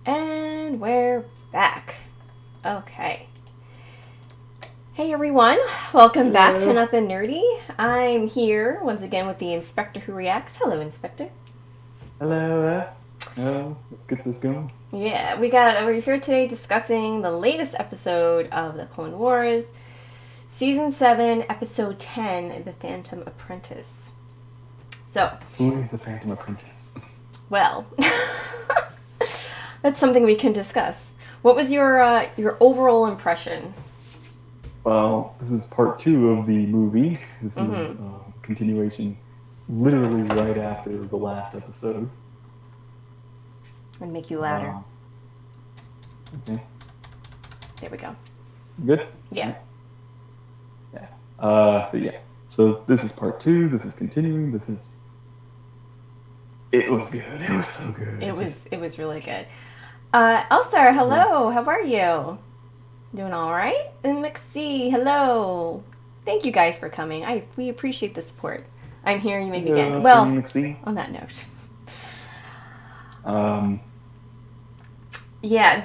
And we're back. Okay. Hey everyone, welcome back to Nothing Nerdy. I'm here once again with the Inspector who reacts. Hello, Inspector. Hello. Let's get this going. Yeah, we're here today discussing the latest episode of the Clone Wars, Season 7, Episode 10, The Phantom Apprentice. So, Who is the Phantom Apprentice? well, that's something we can discuss. What was your overall impression? Well, this is part 2 of the movie. This is continuation, literally right after the last episode. I'm gonna make you louder. Okay. There we go. Good? Yeah. Yeah. But yeah. So this is part 2. This is continuing. It was good. It was so good. It was really good. Elsa, hello. How are you? Doing all right? And McC, hello. Thank you guys for coming. We appreciate the support. I'm here. You may begin. Well, on that note. Yeah,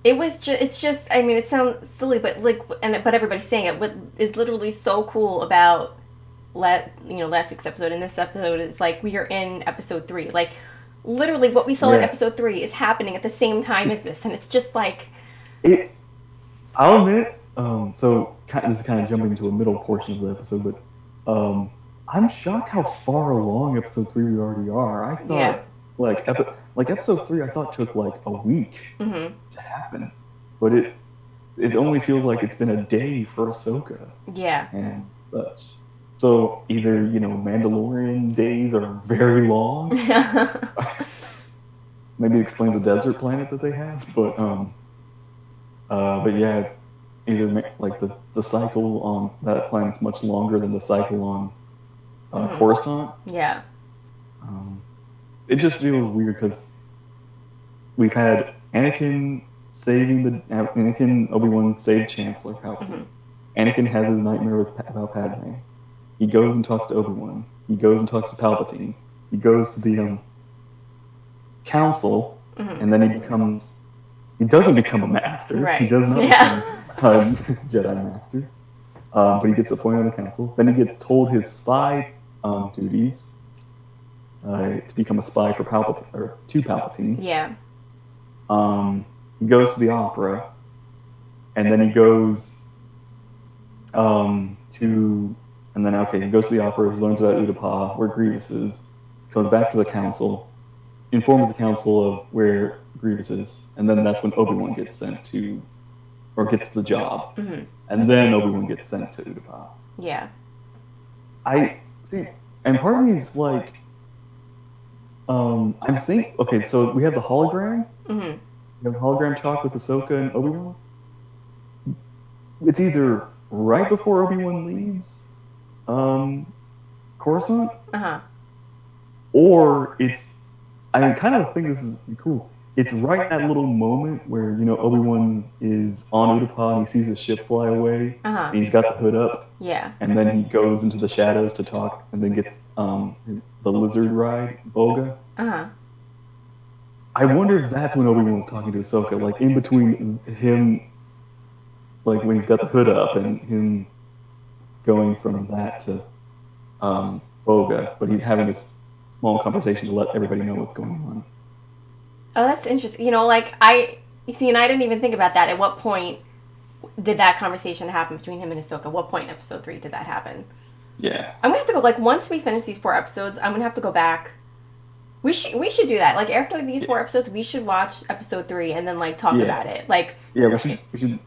it's just I mean it sounds silly but but everybody's saying it. What is literally so cool about last week's episode and this episode is like we are in episode 3. Like literally what we saw in episode 3 is happening at the same time as this, and it's just like I'll admit, so this is kind of jumping into a middle portion of the episode, but I'm shocked how far along episode 3 we already are. I thought like episode 3 I thought took like a week to happen, but it only feels like it's been a day for Ahsoka. Yeah. And such. So either Mandalorian days are very long. Maybe it explains the desert planet that they have, but yeah, either like the cycle on that planet's much longer than the cycle on Coruscant. Yeah. It just feels weird because we've had Anakin Obi-Wan saved Chancellor Palpatine. Anakin has his nightmare about Padme. He goes and talks to Obi-Wan. He goes and talks to Palpatine. He goes to the council, and then he doesn't become a master. Right. He does not become a Jedi master. But he gets appointed on the council. Then he gets told his spy duties to become a spy for Palpatine, or to Palpatine. Yeah. He goes to the opera, and then he goes he goes to the opera, learns about Utapau, where Grievous is, goes back to the council, informs the council of where Grievous is, and then that's when Obi-Wan gets sent to, or gets the job, and then Obi-Wan gets sent to Utapau. Yeah. I see, and part of me is like, okay, so we have the hologram. We have a hologram talk with Ahsoka and Obi-Wan. It's either right before Obi-Wan leaves Coruscant, or I kind of think this is cool. It's right that little moment where Obi-Wan is on Utapau and he sees the ship fly away, and he's got the hood up. Yeah. And then he goes into the shadows to talk, and then gets the lizard ride, Boga. I wonder if that's when Obi-Wan was talking to Ahsoka, like in between him, like when he's got the hood up and him going from that to Boga, but he's having this small conversation to let everybody know what's going on. Oh, that's interesting. I didn't even think about that. At what point did that conversation happen between him and Ahsoka? What point in episode 3 did that happen? Yeah. I'm gonna have to go, once we finish these 4 episodes, I'm gonna have to go back. We should do that. Like, after these 4 episodes, we should watch episode 3 and then, talk about it. Yeah, we should do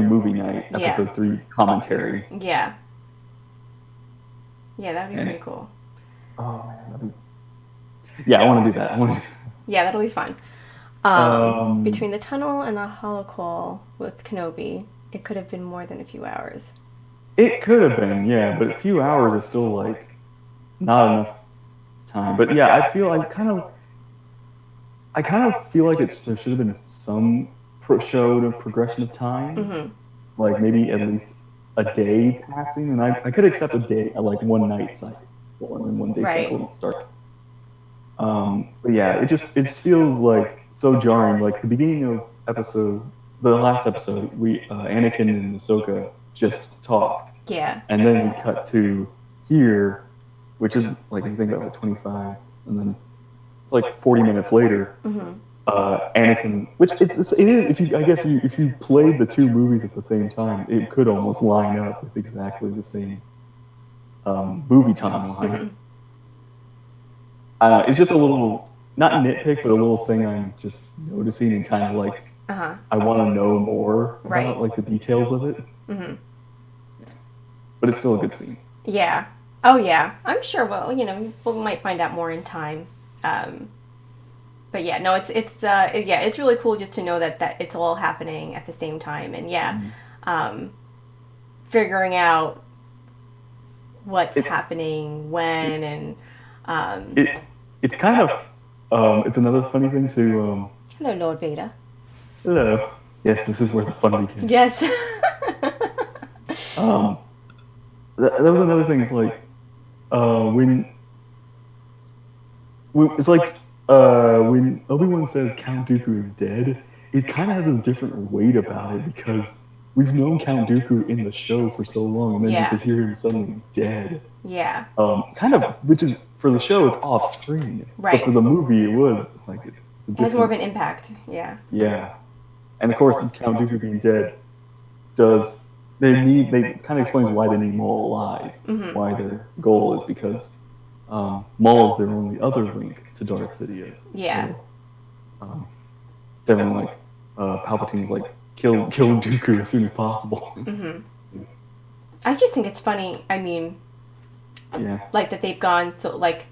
movie night, episode 3 commentary. Yeah. Yeah, that'd be pretty cool. Oh, man, I want to do that. Yeah, that'll be fun. Between the tunnel and the holocall with Kenobi, it could have been more than a few hours. It could have been, yeah, but a few hours is still, not enough time. But yeah, I kind of feel like there should have been some show of progression of time. Like maybe at least a day passing, and I could accept a day, like one night cycle, and then one day cycle would start. But yeah, it feels like so jarring. Like the beginning of the last episode, we Anakin and Ahsoka just talked, Yeah. and then we cut to here, which is like if you think about like 25, and then it's like 40 minutes later. Anakin, which it is if you I guess if you played the two movies at the same time, it could almost line up with exactly the same movie timeline. It's just a little, not nitpick, but a little thing I'm just noticing and kind of like, I want to know more about like the details of it. But it's still a good scene. Yeah. Oh yeah. I'm sure. Well, we might find out more in time. But yeah, no, it's really cool just to know that it's all happening at the same time, and figuring out what's happening when, and it's kind of it's another funny thing to hello, Lord Vader. Hello. Yes, this is where the fun begins. Yes. That was another thing. It's like when it's like when Obi-Wan says Count Dooku is dead, it kind of has this different weight about it because we've known Count Dooku in the show for so long, and then just to hear him suddenly dead. Yeah. Kind of, which is for the show, it's off screen, right? But for the movie, it was like it's it has more of an impact. Yeah. Yeah, and of course, Count Dooku being dead they kind of explains why they need Maul alive, why their goal is because Maul is their only other link to Darth Sidious. Yeah. So, it's definitely like Palpatine's like kill Dooku as soon as possible. I just think it's funny. I mean, yeah, like that they've gone so like.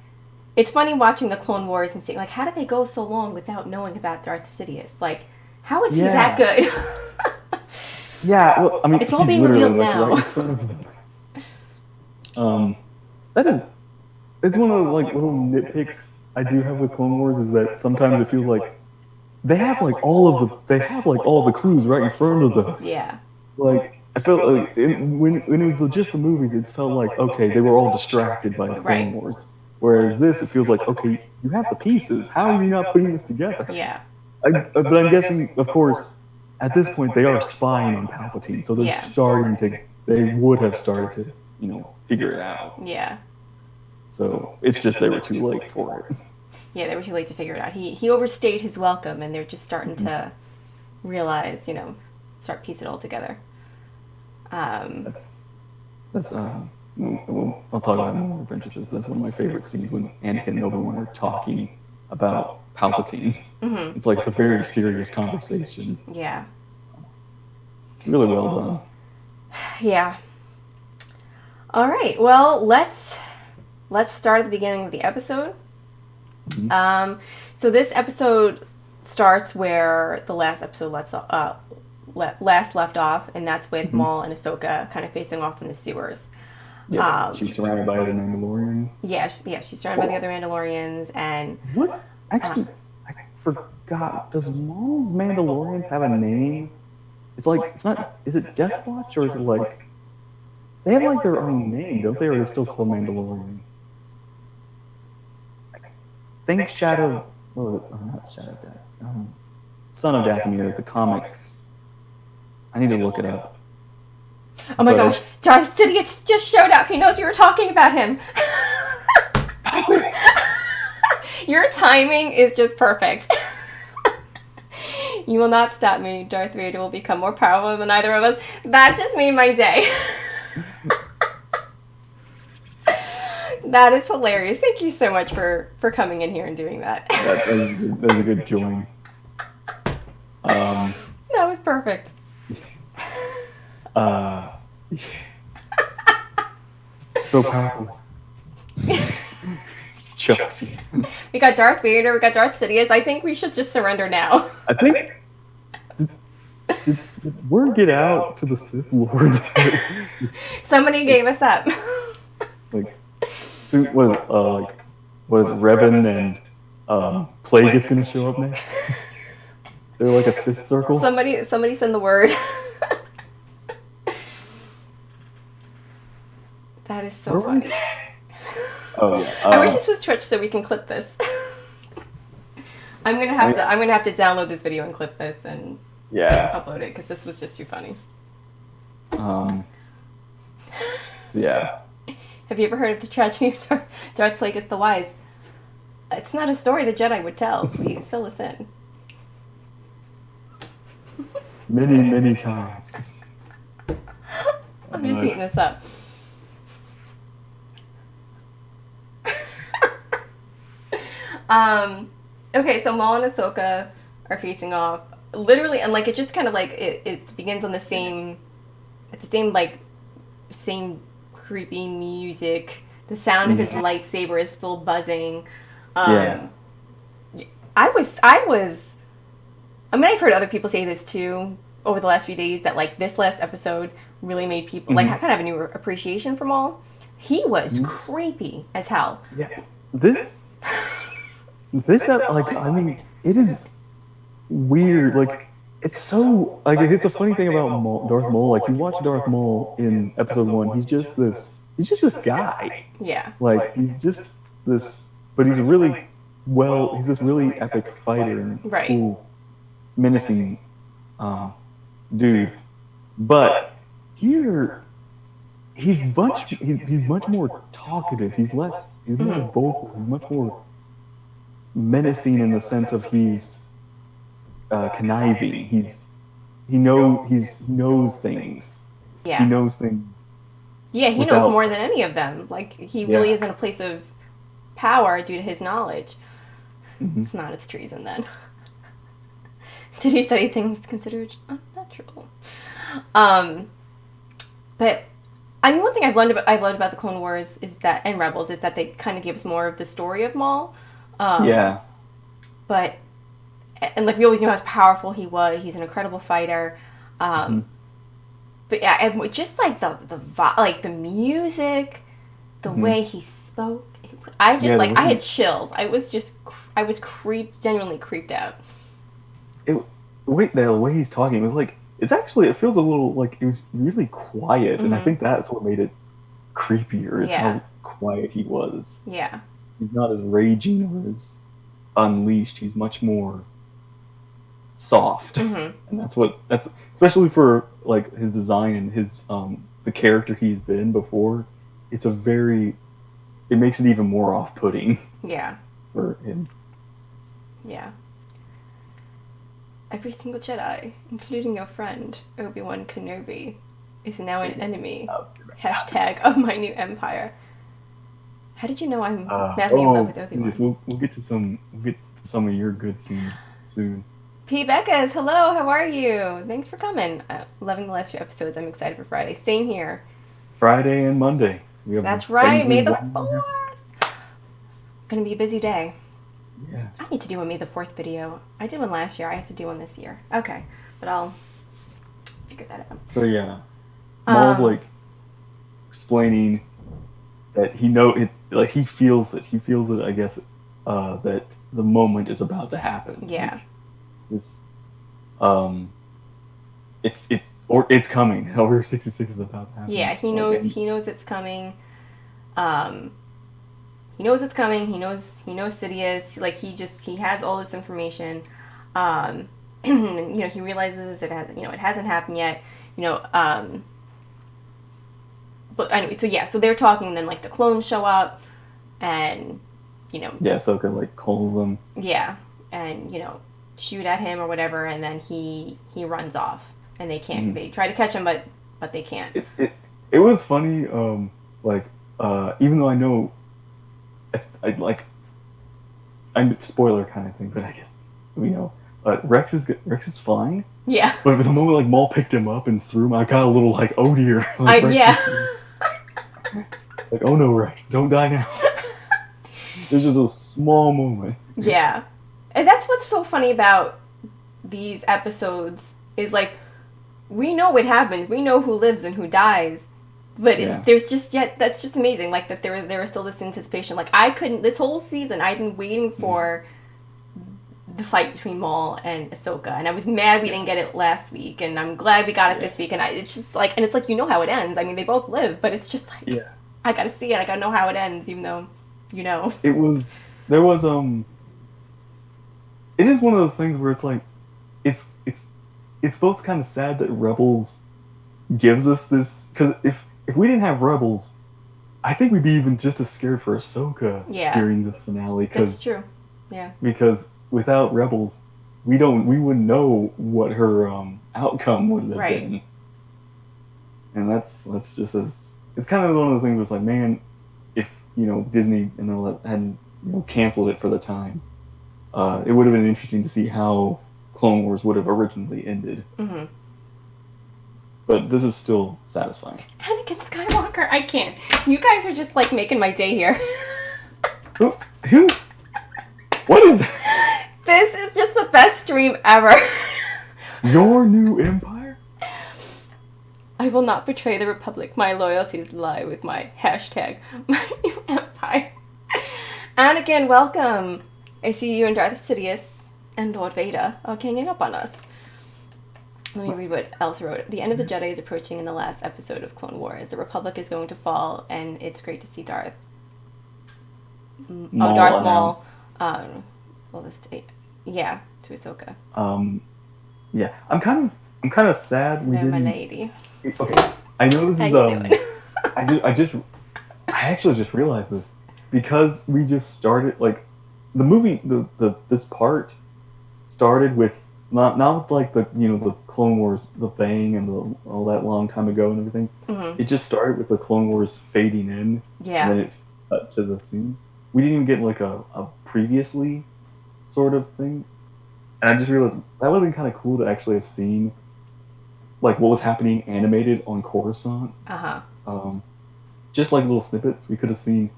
It's funny watching the Clone Wars and seeing like how did they go so long without knowing about Darth Sidious? Like, how is he that good? Yeah, well, I mean, it's all being revealed now. Right in front of them. It's one of those like little nitpicks I do have with Clone Wars is that sometimes it feels like they have like all the clues right in front of them. Yeah. Like I felt like when it was just the movies, it felt like okay, they were all distracted by the Clone Wars. Whereas this, it feels like okay, you have the pieces. How are you not putting this together? Yeah. But I'm guessing, of course, at this point, they are spying on Palpatine, so they're they would have started to, figure it out. Yeah. So it's just they were too late for it. Yeah, they were too late to figure it out. He overstayed his welcome, and they're just starting to realize, start piecing it all together. That's I'll talk about it more in Apprentice. That's one of my favorite scenes when Anakin and Obi-Wan are talking about Palpatine. It's like it's a very serious conversation. Yeah. Really well done. Yeah. All right. Well, let's start at the beginning of the episode. So this episode starts where the last episode last left off, and that's with Maul and Ahsoka kind of facing off in the sewers. Yeah, she's surrounded by other Mandalorians. Yeah, she's surrounded by the other Mandalorians, and what? Actually, I forgot. Does Maul's Mandalorians have a name? It's like it's not. Is it Death Watch or is it like they have like their own name, don't they? Or are they still called Mandalorian? I think Shadow. What was it? Oh, not Shadow Death. Son of Dathomir, the comics. I need to look it up. Oh my gosh, Darth Sidious just showed up. He knows we were talking about him. Your timing is just perfect. You will not stop me. Darth Vader will become more powerful than either of us. That just made my day. That is hilarious. Thank you so much for coming in here and doing that. That was a good join. That was perfect. So powerful. Chelsea. We got Darth Vader, we got Darth Sidious. I think we should just surrender now. I think did word get out to the Sith Lords? Somebody gave us up. Like, so what is it? Revan and Plague is going to show up next. They're like a Sith circle. Somebody send the word. That is so funny. Oh yeah. I wish this was Twitch so we can clip this. I'm gonna have to download this video and clip this and upload it because this was just too funny. So yeah. Have you ever heard of the tragedy of Darth Plagueis the Wise? It's not a story the Jedi would tell. Please fill us in. Many, many times. I'm just eating this up. Okay, so Maul and Ahsoka are facing off. Literally, and like it just kind of like it begins on the same, same creepy music. The sound of his lightsaber is still buzzing. I mean, I've heard other people say this too over the last few days that like this last episode really made people like kind of have a new appreciation for Maul. He was creepy as hell. Yeah, this like I mean it is weird. Like it's so like it's a funny thing about Darth Maul. Like you watch Darth Maul in episode 1, he's just this guy. Yeah. Like he's just this, but he's really he's this really epic fighter and cool, menacing dude. But here he's much more talkative. He's more vocal. He's much more menacing in the sense of he's conniving. He knows things. Yeah. He knows things. Yeah, he knows more than any of them. Like he really is in a place of power due to his knowledge. It's not its treason then. Did he study things considered unnatural? But I mean, one thing I've loved about the Clone Wars is that, and Rebels, is that they kind of give us more of the story of Maul. But and like we always knew how powerful he was. He's an incredible fighter. But yeah, and just like the music, the way he spoke, I just I had chills. I was genuinely creeped out. The way he's talking, it was like it feels a little like it was really quiet, and I think that's what made it creepier is how quiet he was. Yeah, he's not as raging or as unleashed. He's much more soft, and that's especially for like his design and his the character he's been before. It makes it even more off-putting. Yeah, for him. Yeah. Every single Jedi, including your friend Obi-Wan Kenobi, is now an enemy. # of my new empire. How did you know I'm madly in love with Obi-Wan? Yes, we'll get to some of your good scenes soon. P. Becca's, hello, how are you? Thanks for coming. Loving the last few episodes. I'm excited for Friday. Same here. Friday and Monday. That's right, May the 4th. Gonna be a busy day. Yeah. I need to do a May the 4th video. I did one last year. I have to do one this year. Okay, but I'll figure that out. So yeah, Maul's like explaining that he feels it. He feels it. I guess that the moment is about to happen. Yeah. Like, it's coming. Order 66 is about to happen. Yeah, he knows it's coming. He knows it's coming. He knows Sidious. Like he has all this information. He realizes it hasn't happened yet. But anyway, so they're talking, and then like the clones show up, and Ahsoka like calls them. Yeah, and shoot at him or whatever, and then he runs off, and they can't. They try to catch him, but they can't. It was funny. Even though I know, I'm spoiler kind of thing, but I guess Rex is fine. Yeah. But at the moment like Maul picked him up and threw him, I got a little like, oh dear. Like, like, oh no, Rex, don't die now. There's just a small moment. Yeah. And that's what's so funny about these episodes is like we know what happens. We know who lives and who dies. But that's just amazing. Like that there was still this anticipation. Like this whole season I'd been waiting for the fight between Maul and Ahsoka, and I was mad we didn't get it last week, and I'm glad we got it this week. And it's just like, and it's like how it ends. I mean, they both live, but it's just like I gotta see it. I gotta know how it ends, even though there was it is one of those things where it's like, it's it's it's both kind of sad that Rebels gives us this, because if we didn't have Rebels, I think we'd be even just as scared for Ahsoka during this finale. That's true. Yeah. Because without Rebels, we wouldn't know what her outcome would have been. And that's just as, it's kind of one of those things where it's like, man, if Disney and all that hadn't canceled it for the time, it would have been interesting to see how Clone Wars would have originally ended. Mm-hmm. But this is still satisfying. Anakin Skywalker, I can't. You guys are just like making my day here. Who? What is? This is just the best stream ever. Your new empire? I will not betray the Republic. My loyalties lie with my hashtag, my new empire. Anakin, welcome. I see you and Darth Sidious and Lord Vader are ganging up on us. Let me read what else wrote. The end of the Jedi is approaching in the last episode of Clone Wars. The Republic is going to fall, and it's great to see Darth Maul. Yeah, to Ahsoka. Yeah, I'm kind of sad we didn't. My lady. Okay, I know this is How you doing? I actually just realized this because we just started, like, the movie, this part started with not with like the the Clone Wars, the bang and all that long time ago and everything. Mm-hmm. It just started with the Clone Wars fading in. Yeah. And then it cut to the scene. We didn't even get like a previously sort of thing. And I just realized that would have been kind of cool to actually have seen like what was happening animated on Coruscant. Just like little snippets. We could have seen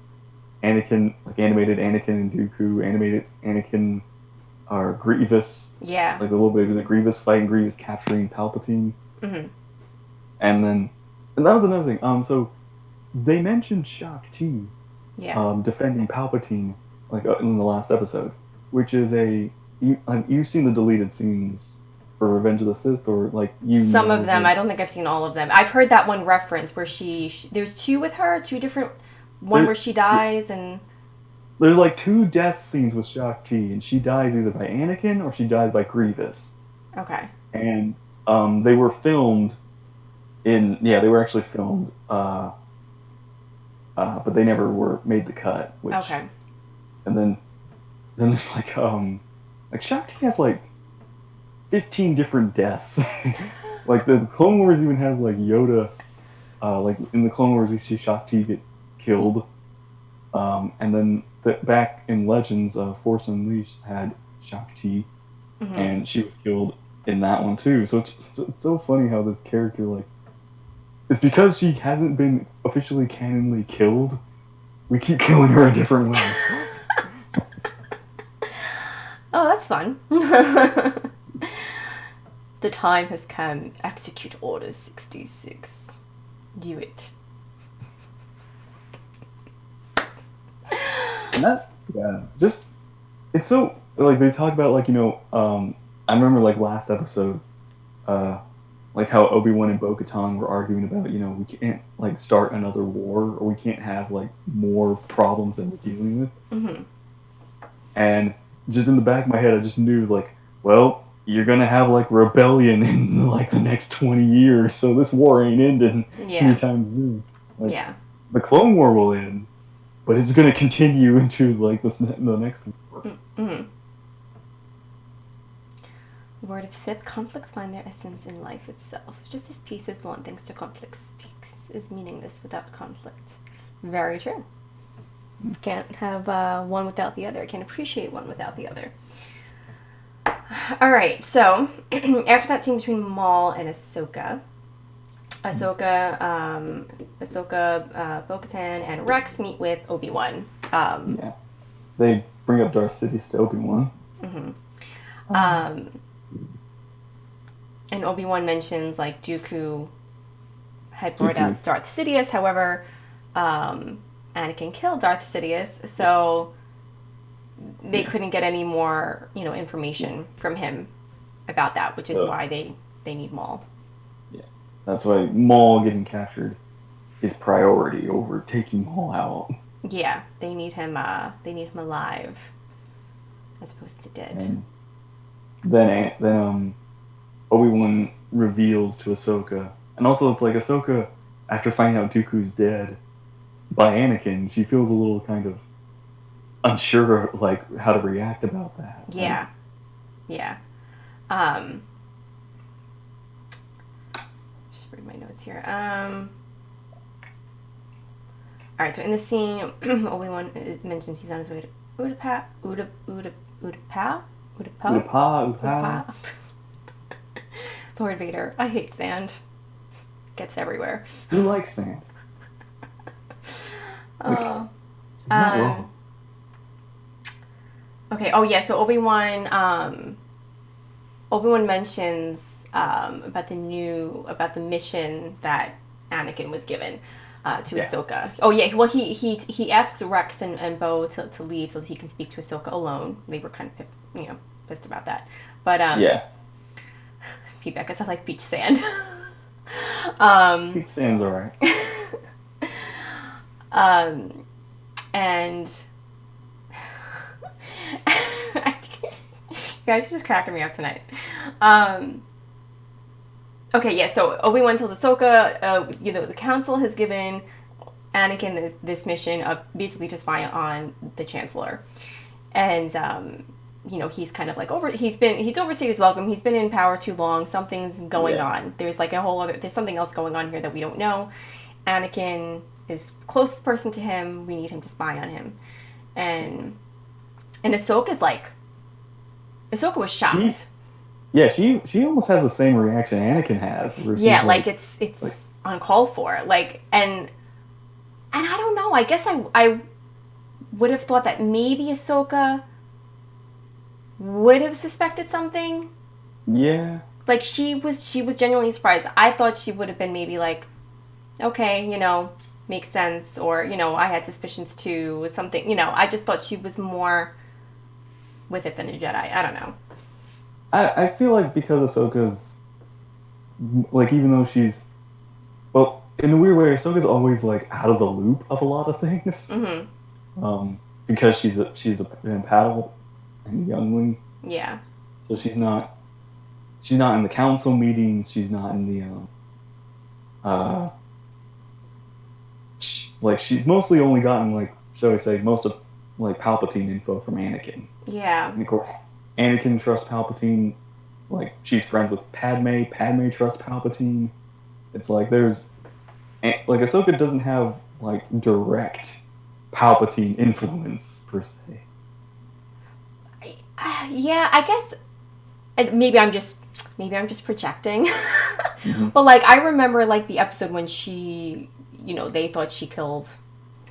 Anakin, like animated Anakin and Dooku, animated Anakin or Grievous. Yeah. Like a little bit of the Grievous fighting, Grievous capturing Palpatine. Mm-hmm. And that was another thing. So they mentioned Shakti defending Palpatine like in the last episode, which is you've seen the deleted scenes for Revenge of the Sith, or like some of them. I don't think I've seen all of them. I've heard that one reference where she there's two with her, two different, one where she dies and. There's like two death scenes with Shakti, and she dies either by Anakin or she dies by Grievous. Okay. And they were filmed they were actually filmed, but they never were made the cut. Which, okay. And then there's like Shakti has like 15 different deaths. Like the Clone Wars even has like Yoda. Like in the Clone Wars we see Shakti get killed. And then back in Legends, Force Unleashed had Shakti, and she was killed in that one too. So it's so funny how this character, like, it's because she hasn't been officially canonly killed, we keep killing her a different way. Oh, that's fun. The time has come. Execute Order 66. Do it. And that, just, it's so, like, they talk about, like, I remember, like, last episode, like, how Obi-Wan and Bo-Katan were arguing about, we can't, like, start another war, or we can't have, like, more problems than we're dealing with. Mm-hmm. And just in the back of my head, I just knew, like, well, you're gonna have, like, rebellion in, like, the next 20 years, so this war ain't ending anytime soon. Like, the Clone War will end. But it's going to continue into, like, the next one. Mm-hmm. Word of Sith, conflicts find their essence in life itself. Just as peace is one, thanks to conflicts, peace is meaningless without conflict. Very true. Can't have one without the other. Can't appreciate one without the other. All right, so after that scene between Maul and Ahsoka, Bo-Katan, and Rex meet with Obi-Wan. They bring up Darth Sidious to Obi-Wan. Mm-hmm. And Obi-Wan mentions, like, Dooku had brought up Darth Sidious. However, Anakin killed Darth Sidious, so they couldn't get any more, information from him about that, which is why they need Maul. That's why Maul getting captured is priority over taking Maul out. Yeah, they need him. They need him alive, as opposed to dead. then Obi-Wan reveals to Ahsoka, and also it's like Ahsoka, after finding out Dooku's dead by Anakin, she feels a little kind of unsure, like how to react about that. Yeah, like, yeah. Just read my notes here. All right, so in the scene, Obi-Wan mentions he's on his way to Utapau. Upa. Lord Vader, I hate sand. Gets everywhere. Who likes sand? Oh. He's not wrong. Okay. Oh yeah. So Obi-Wan mentions about the mission that Anakin was given to Ahsoka. Oh yeah. Well, he asks Rex and Bo to leave so that he can speak to Ahsoka alone. They were kind of pissed about that, but feedback is I like beach sand. Beach sand's alright. And you guys are just cracking me up tonight. Okay, yeah, so Obi-Wan tells Ahsoka, the council has given Anakin this mission of basically to spy on the Chancellor. And, he's kind of like he's overstayed his welcome. He's been in power too long. Something's going on. There's like there's something else going on here that we don't know. Anakin is the closest person to him. We need him to spy on him. And Ahsoka was shocked. She almost has the same reaction Anakin has. Yeah, like it's uncalled for. Like, and I don't know. I guess I would have thought that maybe Ahsoka would have suspected something. Yeah. Like she was genuinely surprised. I thought she would have been maybe like, okay, makes sense, or I had suspicions too, with something. I just thought she was more with it than a Jedi. I don't know. I feel like because Ahsoka's, like, even though she's, well, in a weird way, Ahsoka's always like out of the loop of a lot of things. Mm-hmm. Because she's an Padawan and youngling. Yeah. So she's not in the council meetings. She's not in the like she's mostly only gotten, like, shall we say, most of like Palpatine info from Anakin. Yeah. And of course, Anakin trusts Palpatine. Like, she's friends with Padme. Padme trusts Palpatine. It's like there's, like, Ahsoka doesn't have like direct Palpatine influence per se. Yeah, I guess maybe I'm just projecting. Mm-hmm. But like I remember like the episode when she, they thought she killed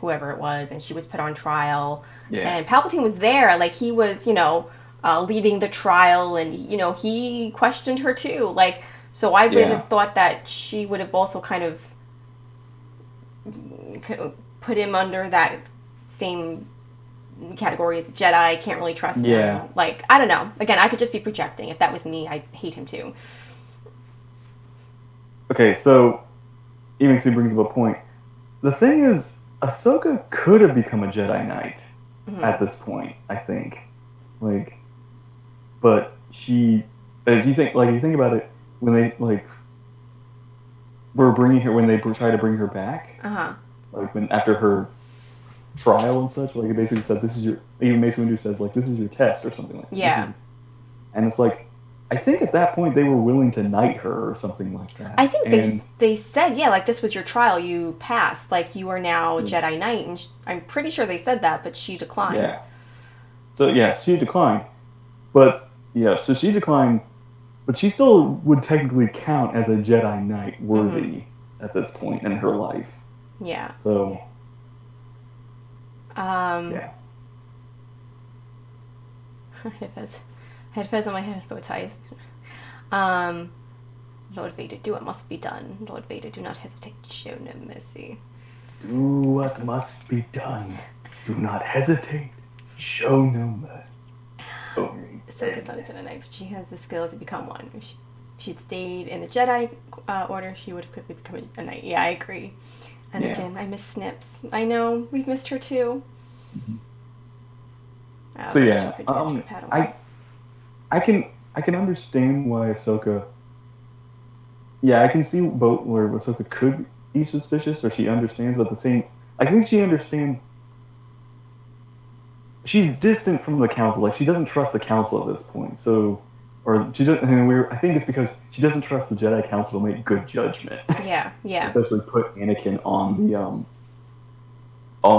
whoever it was, and she was put on trial. Yeah. And Palpatine was there, like he was, leading the trial, and he questioned her too. Like, so I would have thought that she would have also kind of put him under that same category as a Jedi. Can't really trust him. Like, I don't know. Again, I could just be projecting. If that was me, I'd hate him too. Okay, so Emixie brings up a point. The thing is, Ahsoka could have become a Jedi Knight at this point, I think. Like, but she, if you think about it, when they were bringing her, when they try to bring her back, like when after her trial and such, like it basically said, "This is your." Even Mace Windu says, like, "This is your test" or something like that. Yeah. And it's like, I think at that point they were willing to knight her or something like that. I think they said, yeah, like, this was your trial, you passed, like you are now a Jedi Knight, and I'm pretty sure they said that, but she declined. Yeah. So she declined, but so she declined, but she still would technically count as a Jedi Knight worthy at this point in her life. Yeah. So. Yeah. Head fez on my head, bow ties. Lord Vader, do what must be done. Lord Vader, do not hesitate to show no mercy. Do what must be done. Do not hesitate. Show no mercy. Ahsoka's not a Jedi Knight, but she has the skill to become one. If she'd stayed in the Jedi Order, she would have quickly become a Knight. Yeah, I agree. And again, I miss Snips. I know, we've missed her too. Mm-hmm. So I I can understand why Ahsoka. Yeah, I can see both where Ahsoka could be suspicious, or she understands, but at the same, I think she understands. She's distant from the council. Like she doesn't trust the council at this point. So, or she doesn't. I think it's because she doesn't trust the Jedi Council to make good judgment. Yeah, yeah. Especially put Anakin on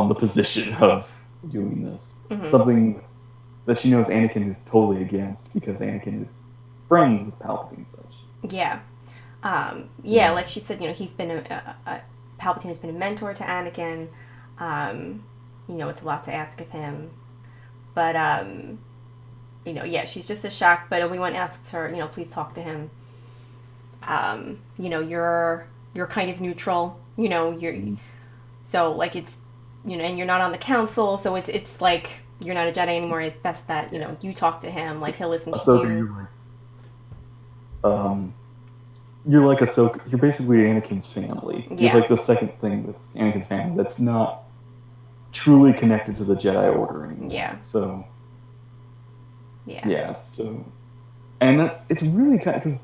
the position of doing this. Mm-hmm. Something that she knows Anakin is totally against because Anakin is friends with Palpatine and such. Yeah. Yeah, like she said, he's been Palpatine has been a mentor to Anakin. It's a lot to ask of him. But, yeah, she's just as shocked. But Obi-Wan asks her, please talk to him. You're kind of neutral. So, like, it's, and you're not on the council. So it's like, you're not a Jedi anymore. It's best that, you talk to him. Like, he'll listen to you. You're like Ahsoka. You're basically Anakin's family. Yeah. You're like the second thing that's Anakin's family that's not truly connected to the Jedi Order anymore. Yeah. So. Yeah. Yeah. So, and it's really kind of because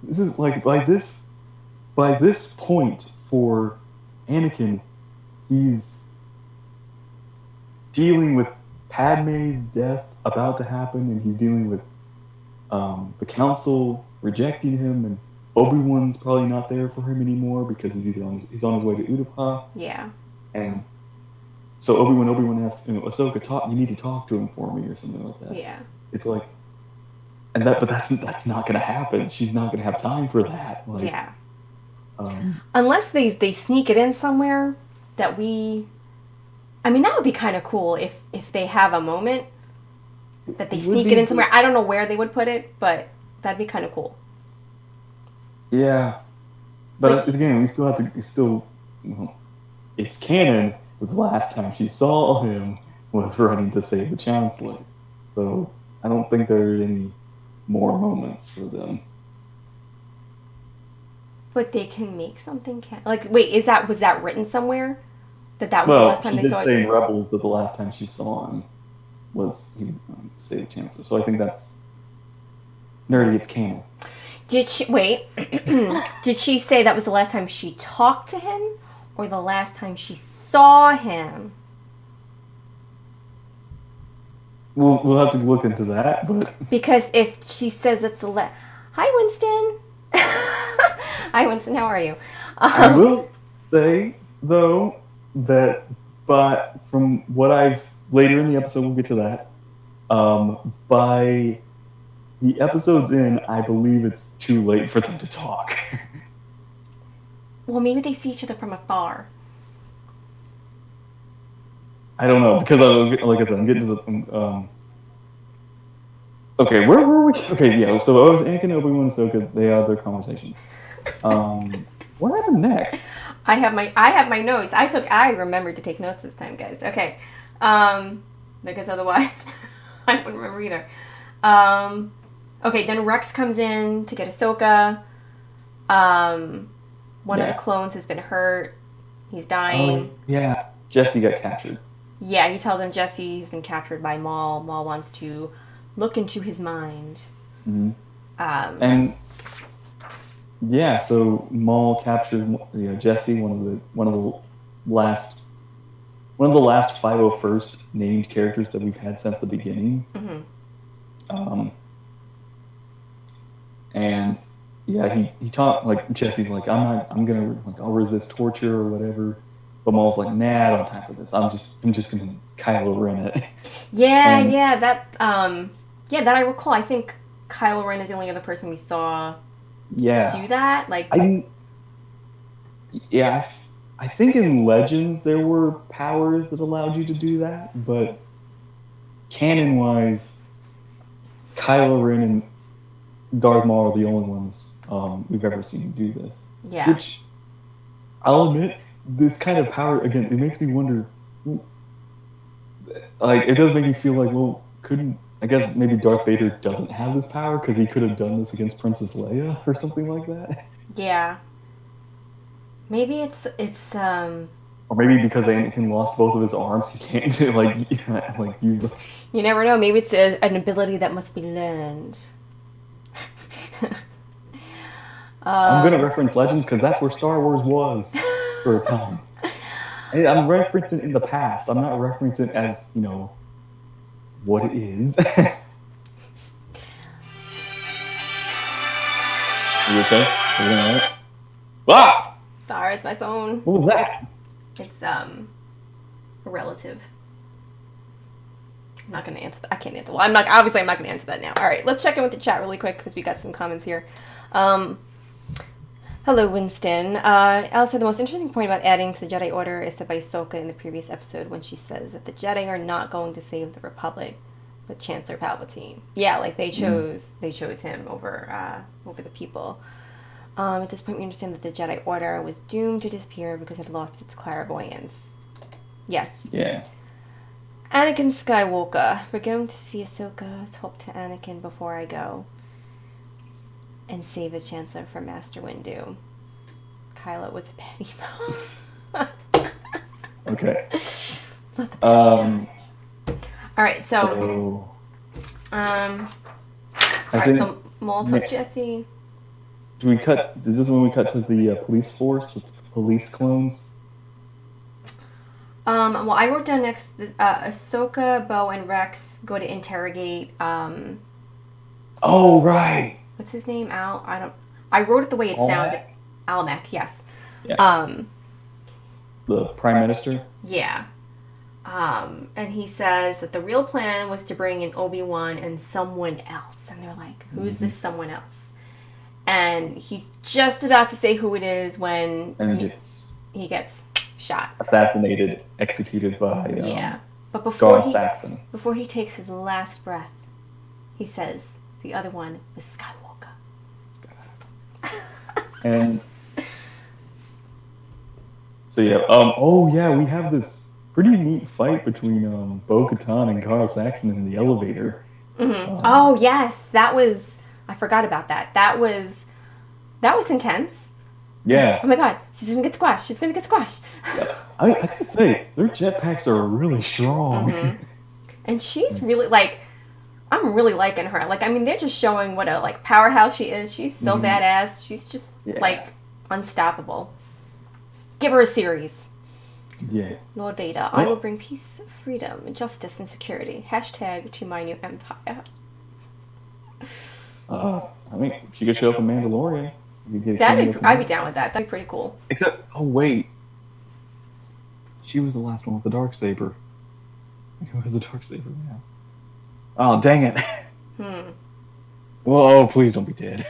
this is like by this point for Anakin, he's dealing with Padme's death about to happen, and he's dealing with the council rejecting him, and Obi-Wan's probably not there for him anymore because he's on his way to Utapau. Yeah. And so Obi-Wan asks, Ahsoka, you need to talk to him for me or something like that. Yeah. It's like, but that's not going to happen. She's not going to have time for that. Like, yeah. Unless they sneak it in somewhere that that would be kind of cool if they have a moment that they sneak it in somewhere. I don't know where they would put it, but that'd be kind of cool. Yeah. But again, we still have to, it's canon that the last time she saw him was running to save the Chancellor. So I don't think there are any more moments for them. But they can make something wait, was that written somewhere? That was the last time they saw him? She did say in Rebels that the last time she saw him he was going to save the Chancellor. So I think that's nerdy, it's canon. Did she say that was the last time she talked to him or the last time she saw him? We'll have to look into that, but because if she says it's the Hi, Winston. Hi, Winston. How are you? I will say though that, but from what I've later in the episode, we'll get to that. By the episode's in, I believe it's too late for them to talk. Well, maybe they see each other from afar. I don't know, because like I said, I'm getting to the... okay, where were we? Okay, yeah, so Anakin, Obi-Wan, and Ahsoka, they have their conversation. What happened next? I have my notes. I remembered to take notes this time, guys. Okay. Because otherwise, I wouldn't remember either. Okay, then Rex comes in to get Ahsoka. One of the clones has been hurt. He's dying. Yeah. Jesse got captured. Yeah, he tells them Jesse's been captured by Maul. Maul wants to look into his mind. Mm-hmm. And yeah, so Maul captured Jesse, one of the last 501st named characters that we've had since the beginning. Mm-hmm. And yeah, he taught, like, Jesse's like, I'll resist torture or whatever. But Maul's like, nah, I don't have time for this. I'm just gonna Kylo Ren it. Yeah, that I recall. I think Kylo Ren is the only other person we saw do that. Like, I think in Legends there were powers that allowed you to do that, but canon-wise, Kylo Ren and Darth Maul are the only ones we've ever seen do this. Yeah. Which, I'll admit, this kind of power, again, it makes me wonder, like, it does make me feel like, well, I guess maybe Darth Vader doesn't have this power because he could have done this against Princess Leia or something like that. Yeah. Maybe it's or maybe because Anakin lost both of his arms, he can't use them. You never know. Maybe it's an ability that must be learned. I'm gonna reference Legends because that's where Star Wars was for a time. And I'm referencing in the past. I'm not referencing as what it is. You okay? Everything all right? Ah! Sorry, it's my phone. What was that? It's a relative. I'm not gonna answer that. I can't answer. Well, I'm not gonna answer that now. All right, let's check in with the chat really quick because we got some comments here. Hello, Winston. Alice said the most interesting point about adding to the Jedi Order is said by Ahsoka in the previous episode when she says that the Jedi are not going to save the Republic, but Chancellor Palpatine. Yeah, like they chose him over the people. At this point, we understand that the Jedi Order was doomed to disappear because it had lost its clairvoyance. Yes. Yeah. Anakin Skywalker. We're going to see Ahsoka talk to Anakin before I go. And save the Chancellor from Master Windu. Kylo was a bad emo. Okay. Let the past die. Alright, so so Maul took Jesse. Is this when we cut to the police force with police clones? Well, I wrote down next, Ahsoka, Bo, and Rex go to interrogate, Oh, right! what's his name? I wrote it the way it sounded. Almec, yes. Yeah. The Prime Minister? Yeah. And he says that the real plan was to bring in Obi-Wan and someone else. And they're like, who's this someone else? And he's just about to say who it is when he gets shot. Assassinated, executed by But Saxon. Before he takes his last breath, he says the other one is Skywalker. And so we have this pretty neat fight between Bo-Katan and Carl Saxon in the elevator. Mm-hmm. Oh yes, I forgot about that. That was intense. Yeah. Oh my god, she's gonna get squashed. Yeah. I gotta say, their jetpacks are really strong. Mm-hmm. And she's really I'm really liking her. They're just showing what a powerhouse she is. She's so badass. She's just unstoppable. Give her a series. Yeah. Lord Vader, I will bring peace, freedom, justice, and security. # to my new empire. She could show up in Mandalorian. I'd be down with that. That'd be pretty cool. Except, wait. She was the last one with the Darksaber. Who has the Darksaber now? Oh, dang it. Whoa, please don't be dead.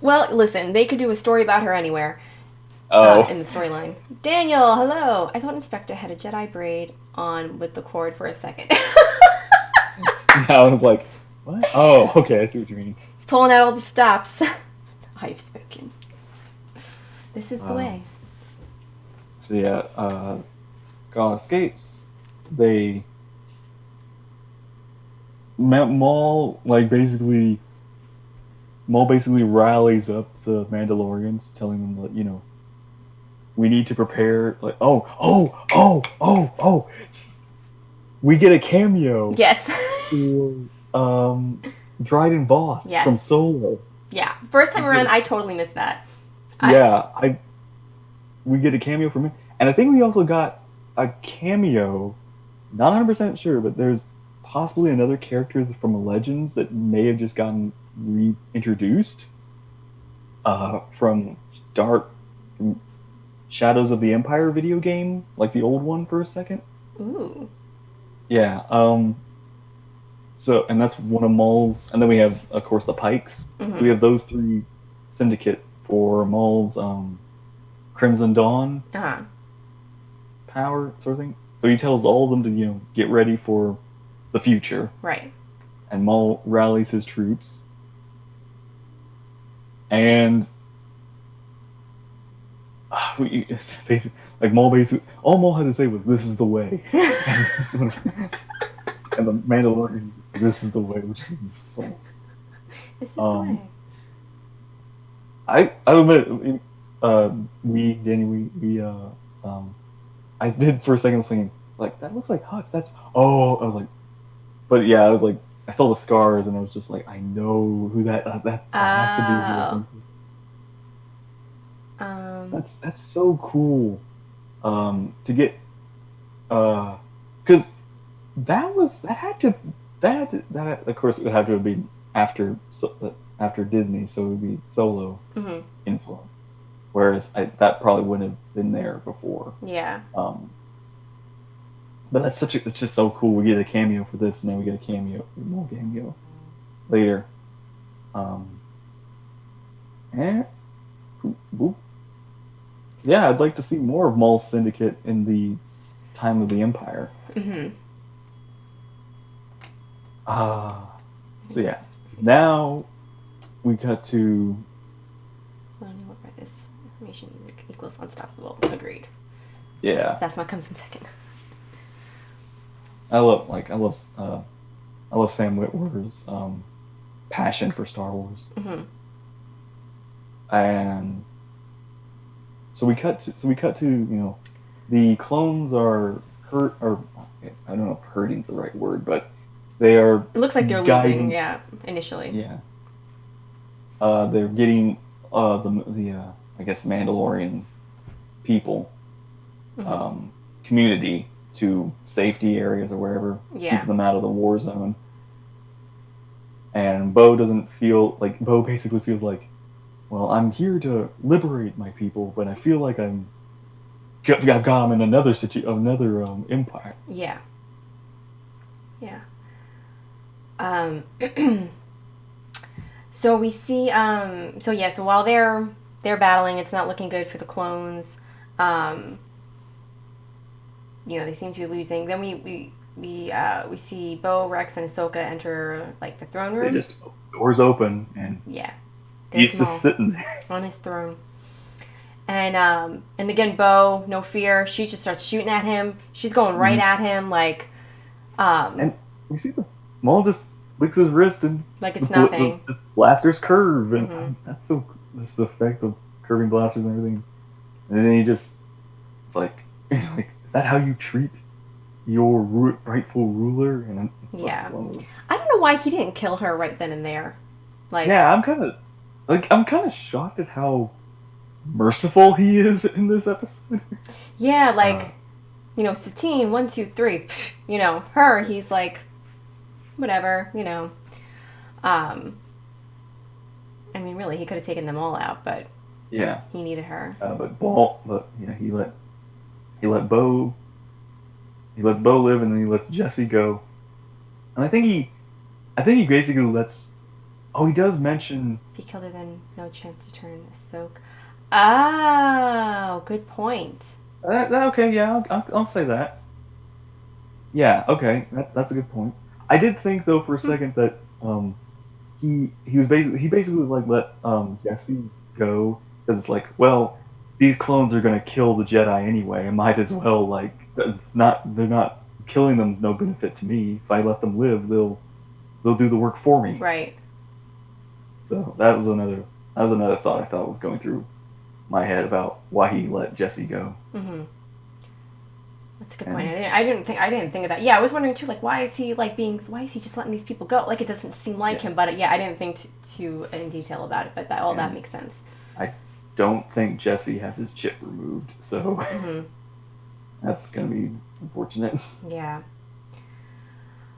Well, listen, they could do a story about her anywhere. In the storyline. Daniel, hello. I thought Inspector had a Jedi braid on with the cord for a second. I was like, what? Oh, okay, I see what you mean. He's pulling out all the stops. I've spoken. This is the way. So yeah, God escapes. Maul basically rallies up the Mandalorians, telling them that, we need to prepare. We get a cameo. Yes. For, Dryden Voss from Solo. Yeah. First time around, I totally missed that. We get a cameo from him. And I think we also got a cameo, not 100% sure, but there's possibly another character from Legends that may have just gotten reintroduced from Shadows of the Empire video game, like the old one for a second. Ooh. Yeah. So, and that's one of Maul's, and then we have, of course, the Pikes. So we have those three syndicate for Maul's Crimson Dawn power sort of thing. So he tells all of them to, get ready for the future. Right. And Maul rallies his troops. And it's basically, all Maul had to say was, "This is the way." And the Mandalorian, "This is the way." Which is so, this is the way. I admit, I did for a second thinking, that looks like Hux. I was like, but yeah, I was like, I saw the scars, and I was just like, I know who that has to be who I think. That's so cool. To get because that of course it would have to have been after Disney, so it would be Solo influence. Whereas that probably wouldn't have been there before. Yeah. But it's just so cool. We get a cameo for this, and then we get more cameo later. And yeah, I'd like to see more of Maul's syndicate in the time of the Empire. So yeah, now we cut to. Learning what by this information equals unstoppable. Agreed. Yeah, that's what comes in second. I love Sam Witwer's passion for Star Wars. And so we cut to the clones are hurt, or I don't know if hurting's the right word, but they are. It looks like they're losing, yeah, initially. Yeah. They're getting the I guess Mandalorians people community to safety areas or wherever, keep them out of the war zone. And Bo basically feels like, well, I'm here to liberate my people, but I feel like I've got them in another empire. Yeah. Yeah. So we see. So while they're battling, it's not looking good for the clones. They seem to be losing. Then we see Bo, Rex, and Ahsoka enter like the throne room. Doors open, and he's just sitting there on his throne. And again, Bo, no fear. She just starts shooting at him. She's going right at him, like. And we see Maul just licks his wrist and like it's nothing. Just blasters curve, and that's the effect of curving blasters and everything. And then it's like, is that how you treat your rightful ruler? And it's I don't know why he didn't kill her right then and there. Like, yeah, I'm kind of shocked at how merciful he is in this episode. Yeah, like, Satine, 1, 2, 3. Her, he's like, whatever, I mean, really, he could have taken them all out, but yeah, he needed her. He let Bo live, and then he lets Jesse go. And I think he basically lets. Oh, he does mention. If he killed her, then no chance to turn Ahsoka. Oh, good point. Okay, yeah, I'll say that. Yeah, okay, that's a good point. I did think though for a second that he basically like let Jesse go because it's like, well, these clones are gonna kill the Jedi anyway. I might as well they're not killing them's no benefit to me. If I let them live, they'll do the work for me. Right. So that was another thought I thought was going through my head about why he let Jesse go. That's a good point. I didn't think of that. Yeah, I was wondering too, like, why is he just letting these people go? Like, it doesn't seem like him, but I didn't think too in detail about it, but that makes sense. I don't think Jesse has his chip removed, so that's gonna be unfortunate. Yeah.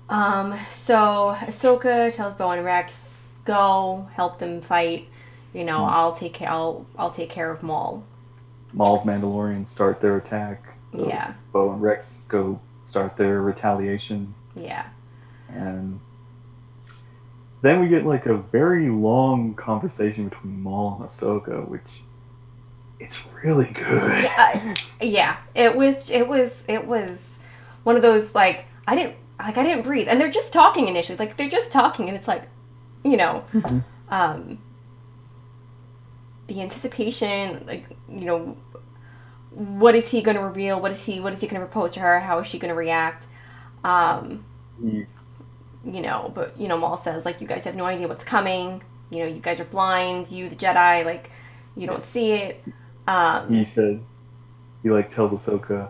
So Ahsoka tells Bo and Rex, go help them fight. I'll take care of Maul. Maul's Mandalorians start their attack. So yeah. Bo and Rex go start their retaliation. Yeah. And then we get like a very long conversation between Maul and Ahsoka, which it's really good. Yeah. It was one of those like I didn't breathe, and they're just talking initially, like they're just talking, and it's like, the anticipation, like, what is he going to reveal? What is he going to propose to her? How is she going to react? But Maul says, like, you guys have no idea what's coming. You guys are blind. You, the Jedi, like, you don't see it. He says, he tells Ahsoka,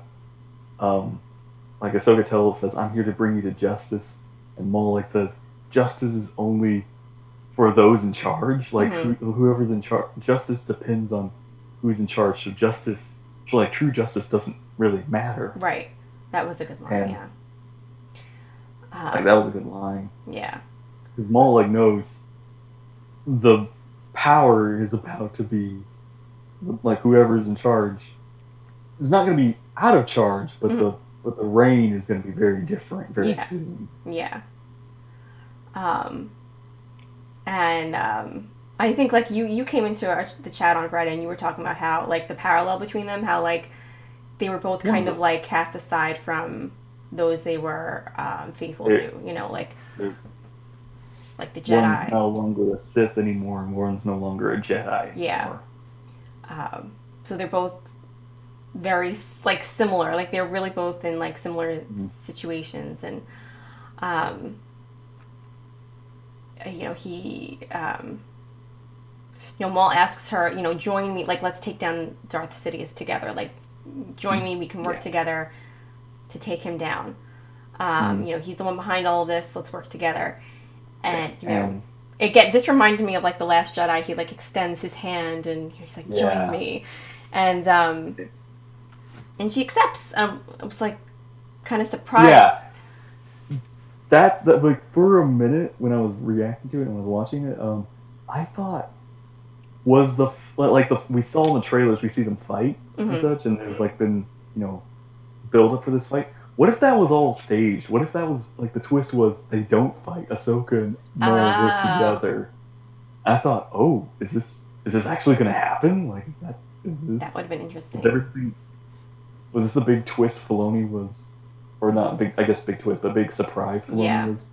Ahsoka says, I'm here to bring you to justice. And Maul says, justice is only for those in charge. Like Mm-hmm. whoever's in charge, justice depends on who's in charge. So like true justice doesn't really matter. Right. That was a good line. And Yeah. like that was a good line. Yeah. Because Maul like knows the power is about to be like whoever's in charge is not going to be out of charge, but the reign is going to be very different very soon. Yeah. And I think like you came into the chat on Friday and you were talking about how like the parallel between them, how like they were both kind of like cast aside from those they were faithful to, you know, like the Jedi. One's no longer a Sith anymore, and one's no longer a Jedi. Yeah. So they're both very like similar. Like they're really both in like similar situations, and you know he. You know, Maul asks her, you know, join me, like, let's take down Darth Sidious together. Like, join me, we can work together to take him down. You know, he's the one behind all of this, let's work together. And, you know, this reminded me of, like, The Last Jedi. He, like, extends his hand, and he's like, join me. And she accepts. I was, like, kind of surprised. Yeah. That, like, for a minute, when I was reacting to it and I was watching it, I thought, was we saw in the trailers, we see them fight and such, and there's like been, you know, build up for this fight. What if that was all staged? What if that was like the twist was they don't fight? Ahsoka and Maul work together. And I thought, oh, is this actually going to happen? Like, that would have been interesting. Was this the big twist Filoni was, or not big? I guess big twist, but big surprise Filoni was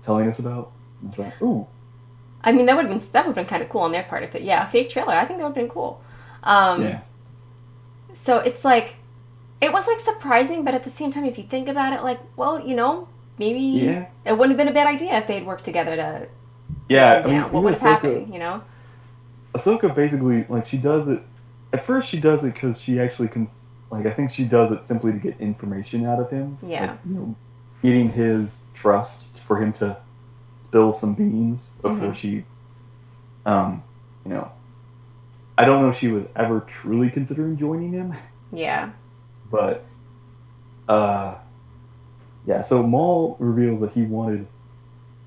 telling us about. I thought, ooh. I mean, that would have been kind of cool on their part. If it, a fake trailer, I think that would have been cool. So it's like, it was like surprising, but at the same time, if you think about it, like, well, you know, maybe it wouldn't have been a bad idea if they'd worked together to take him down. What would have happened, you know? Ahsoka basically, like, she does it. At first, she does it because she actually can. Like, I think she does it simply to get information out of him. Yeah. Like, you know, getting his trust for him to spill some beans before she, you know, I don't know if she was ever truly considering joining him. Yeah. But, so Maul reveals that he wanted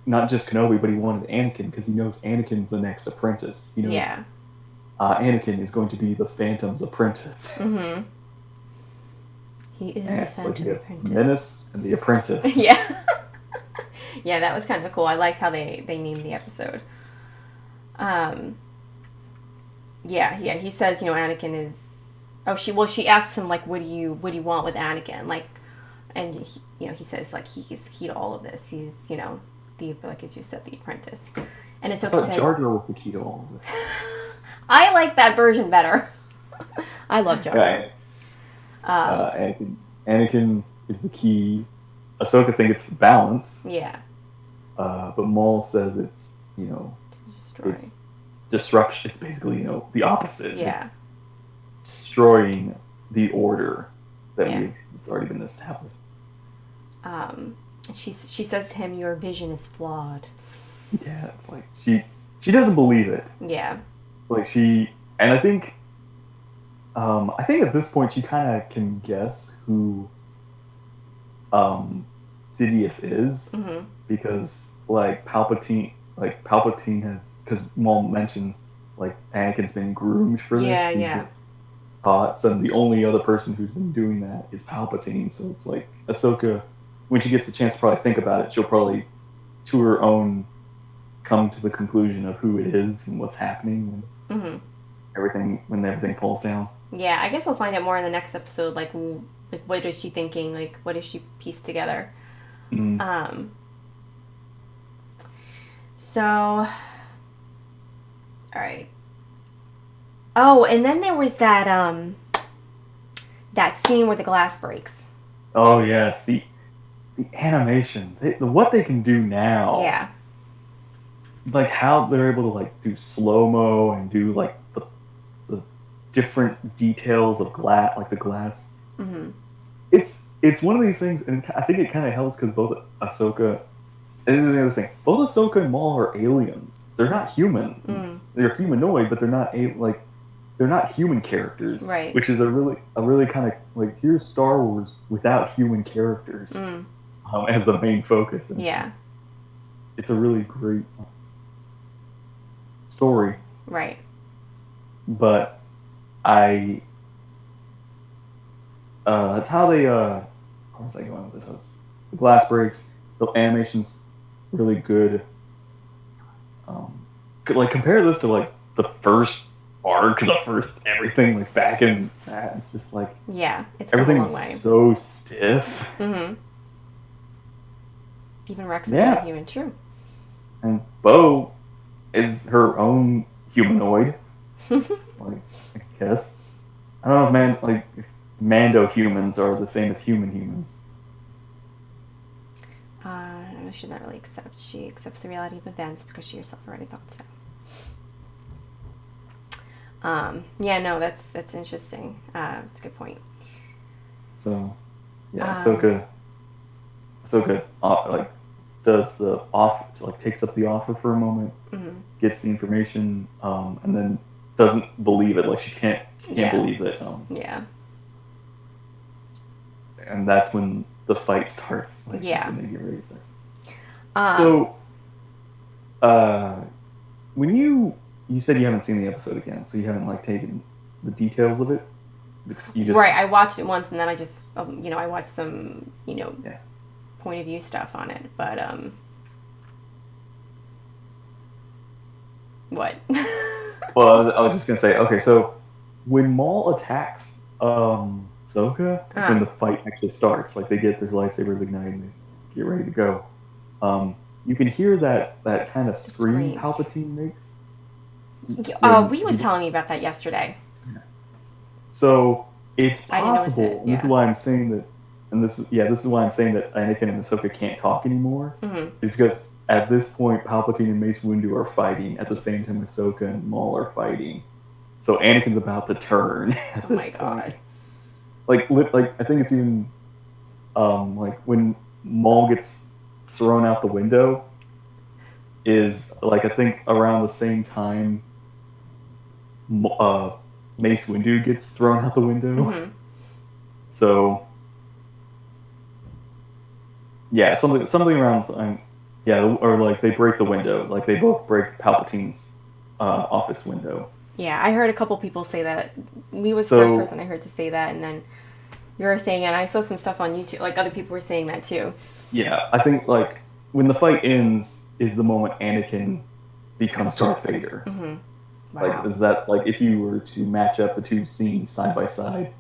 not just Kenobi, but he wanted Anakin because he knows Anakin's the next apprentice. He knows Anakin is going to be the Phantom's apprentice. Mm-hmm. He is the Phantom Apprentice. Menace and the Apprentice. Yeah. Yeah, that was kind of cool. I liked how they named the episode. He says, you know, Anakin is. She asks him like, what do you want with Anakin? Like, and he, you know, he says like he's key to all of this. He's, you know, like as you said, the apprentice. And it's I thought Jar Jar was the key to all of this. I like that version better. I love Jar Jar. Anakin is the key. Ahsoka thinks it's the balance. Yeah. But Maul says it's, you know, it's disruption. It's basically, you know, the opposite. Yeah. It's destroying the order that it's already been established. She says to him, "Your vision is flawed." Yeah, it's like she doesn't believe it. Yeah. Like and I think at this point she kind of can guess who Sidious is, because like Palpatine has, because Maul mentions like Anakin's been groomed for this. Yeah, He's been taught, so the only other person who's been doing that is Palpatine. So it's like Ahsoka, when she gets the chance to probably think about it, she'll probably to her own come to the conclusion of who it is and what's happening when everything falls down. Yeah, I guess we'll find out more in the next episode. Like what is she thinking? Like, what is she pieced together? So, all right. Oh, and then there was that scene where the glass breaks. Oh yes, the animation, what they can do now. Yeah. Like how they're able to like do slow-mo and do like the different details of glass, like the glass. It's one of these things, and I think it kind of helps because both Ahsoka this is the other thing. Both Ahsoka and Maul are aliens. They're not human. They're humanoid, but they're not they're not human characters. Right. Which is a really kind of like, here's Star Wars without human characters as the main focus. And yeah. It's a really great story. Right. But that's how they where was I going with this? The glass breaks, the animation's really good. Like, compare this to like the first arc, the first everything, like back in that, it's just like, yeah, it's everything's so stiff. Even Rex is not human. True. And Bo is her own humanoid. Like, I guess. I don't know if Mando humans are the same as human humans. She's not really accept. She accepts the reality of events because she herself already thought so. Yeah, no, that's interesting. That's a good point. So, yeah, Ahsoka like does the offer, so like takes up the offer for a moment, gets the information, and then doesn't believe it. Like, she can't believe it. Yeah. And that's when the fight starts. Like, yeah. When they get ready to start. So, when you said you haven't seen the episode again, so you haven't like taken the details of it. You just... Right, I watched it once, and then I just I watched some point of view stuff on it, but what? Well, I was just gonna say, okay, so when Maul attacks Ahsoka, when the fight actually starts, like they get their lightsabers ignited and they get ready to go, you can hear that kind of scream Palpatine makes. Wee was telling me about that yesterday. So it's possible. This is why I'm saying that, and this is why I'm saying that Anakin and Ahsoka can't talk anymore. It's because at this point, Palpatine and Mace Windu are fighting at the same time Ahsoka and Maul are fighting. So Anakin's about to turn at this point. Like I think it's even like when Maul gets thrown out the window is like, I think around the same time Mace Windu gets thrown out the window. So yeah, something around or like they break the window, like they both break Palpatine's office window. Yeah, I heard a couple people say that. We was the first person I heard to say that, and then you were saying it, and I saw some stuff on YouTube, like other people were saying that too. Yeah, I think like when the fight ends is the moment Anakin becomes Darth Vader. Wow. Like, is that like, if you were to match up the two scenes side by side,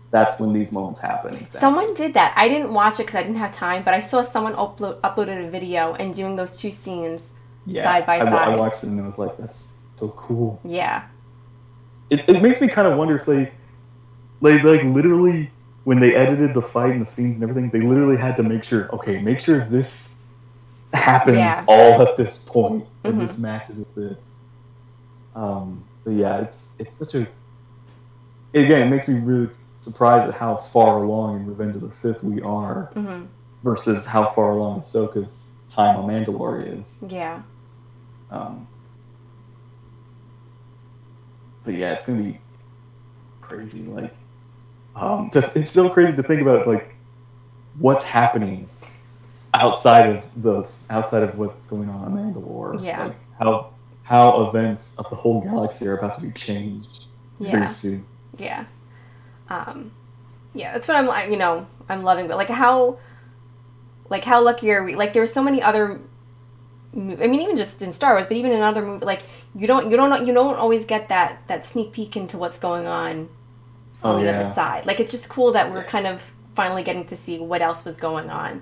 that's when these moments happen. Exactly. Someone did that. I didn't watch it because I didn't have time, but I saw someone uploaded a video and doing those two scenes side by side. I watched it and I was like, that's so cool. Yeah. It makes me kind of wonder if they like literally, when they edited the fight and the scenes and everything, they literally had to make sure this happens all at this point, and this matches with this. But yeah, it's such a... Again, it makes me really surprised at how far along in Revenge of the Sith we are versus how far along Ahsoka's time on Mandalore is. Yeah. But yeah, it's gonna be crazy. Like, it's still crazy to think about, like, what's happening outside of what's going on Mandalore. Yeah. Like how events of the whole galaxy are about to be changed very soon. Yeah. Yeah, that's what I'm loving. But how lucky are we? Like, there's so many other. I mean, even just in Star Wars, but even in other movies, like you don't always get that sneak peek into what's going on the other side. Like, it's just cool that we're kind of finally getting to see what else was going on.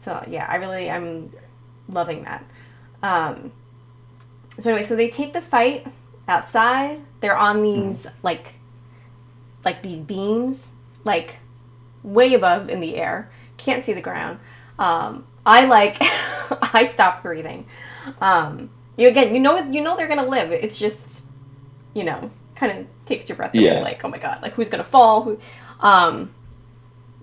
So yeah, I'm loving that. So anyway, so they take the fight outside. They're on these like these beams, like way above in the air. Can't see the ground. I stopped breathing. You know they're gonna live. It's just, kind of takes your breath away. Like, oh my god, like who's gonna fall?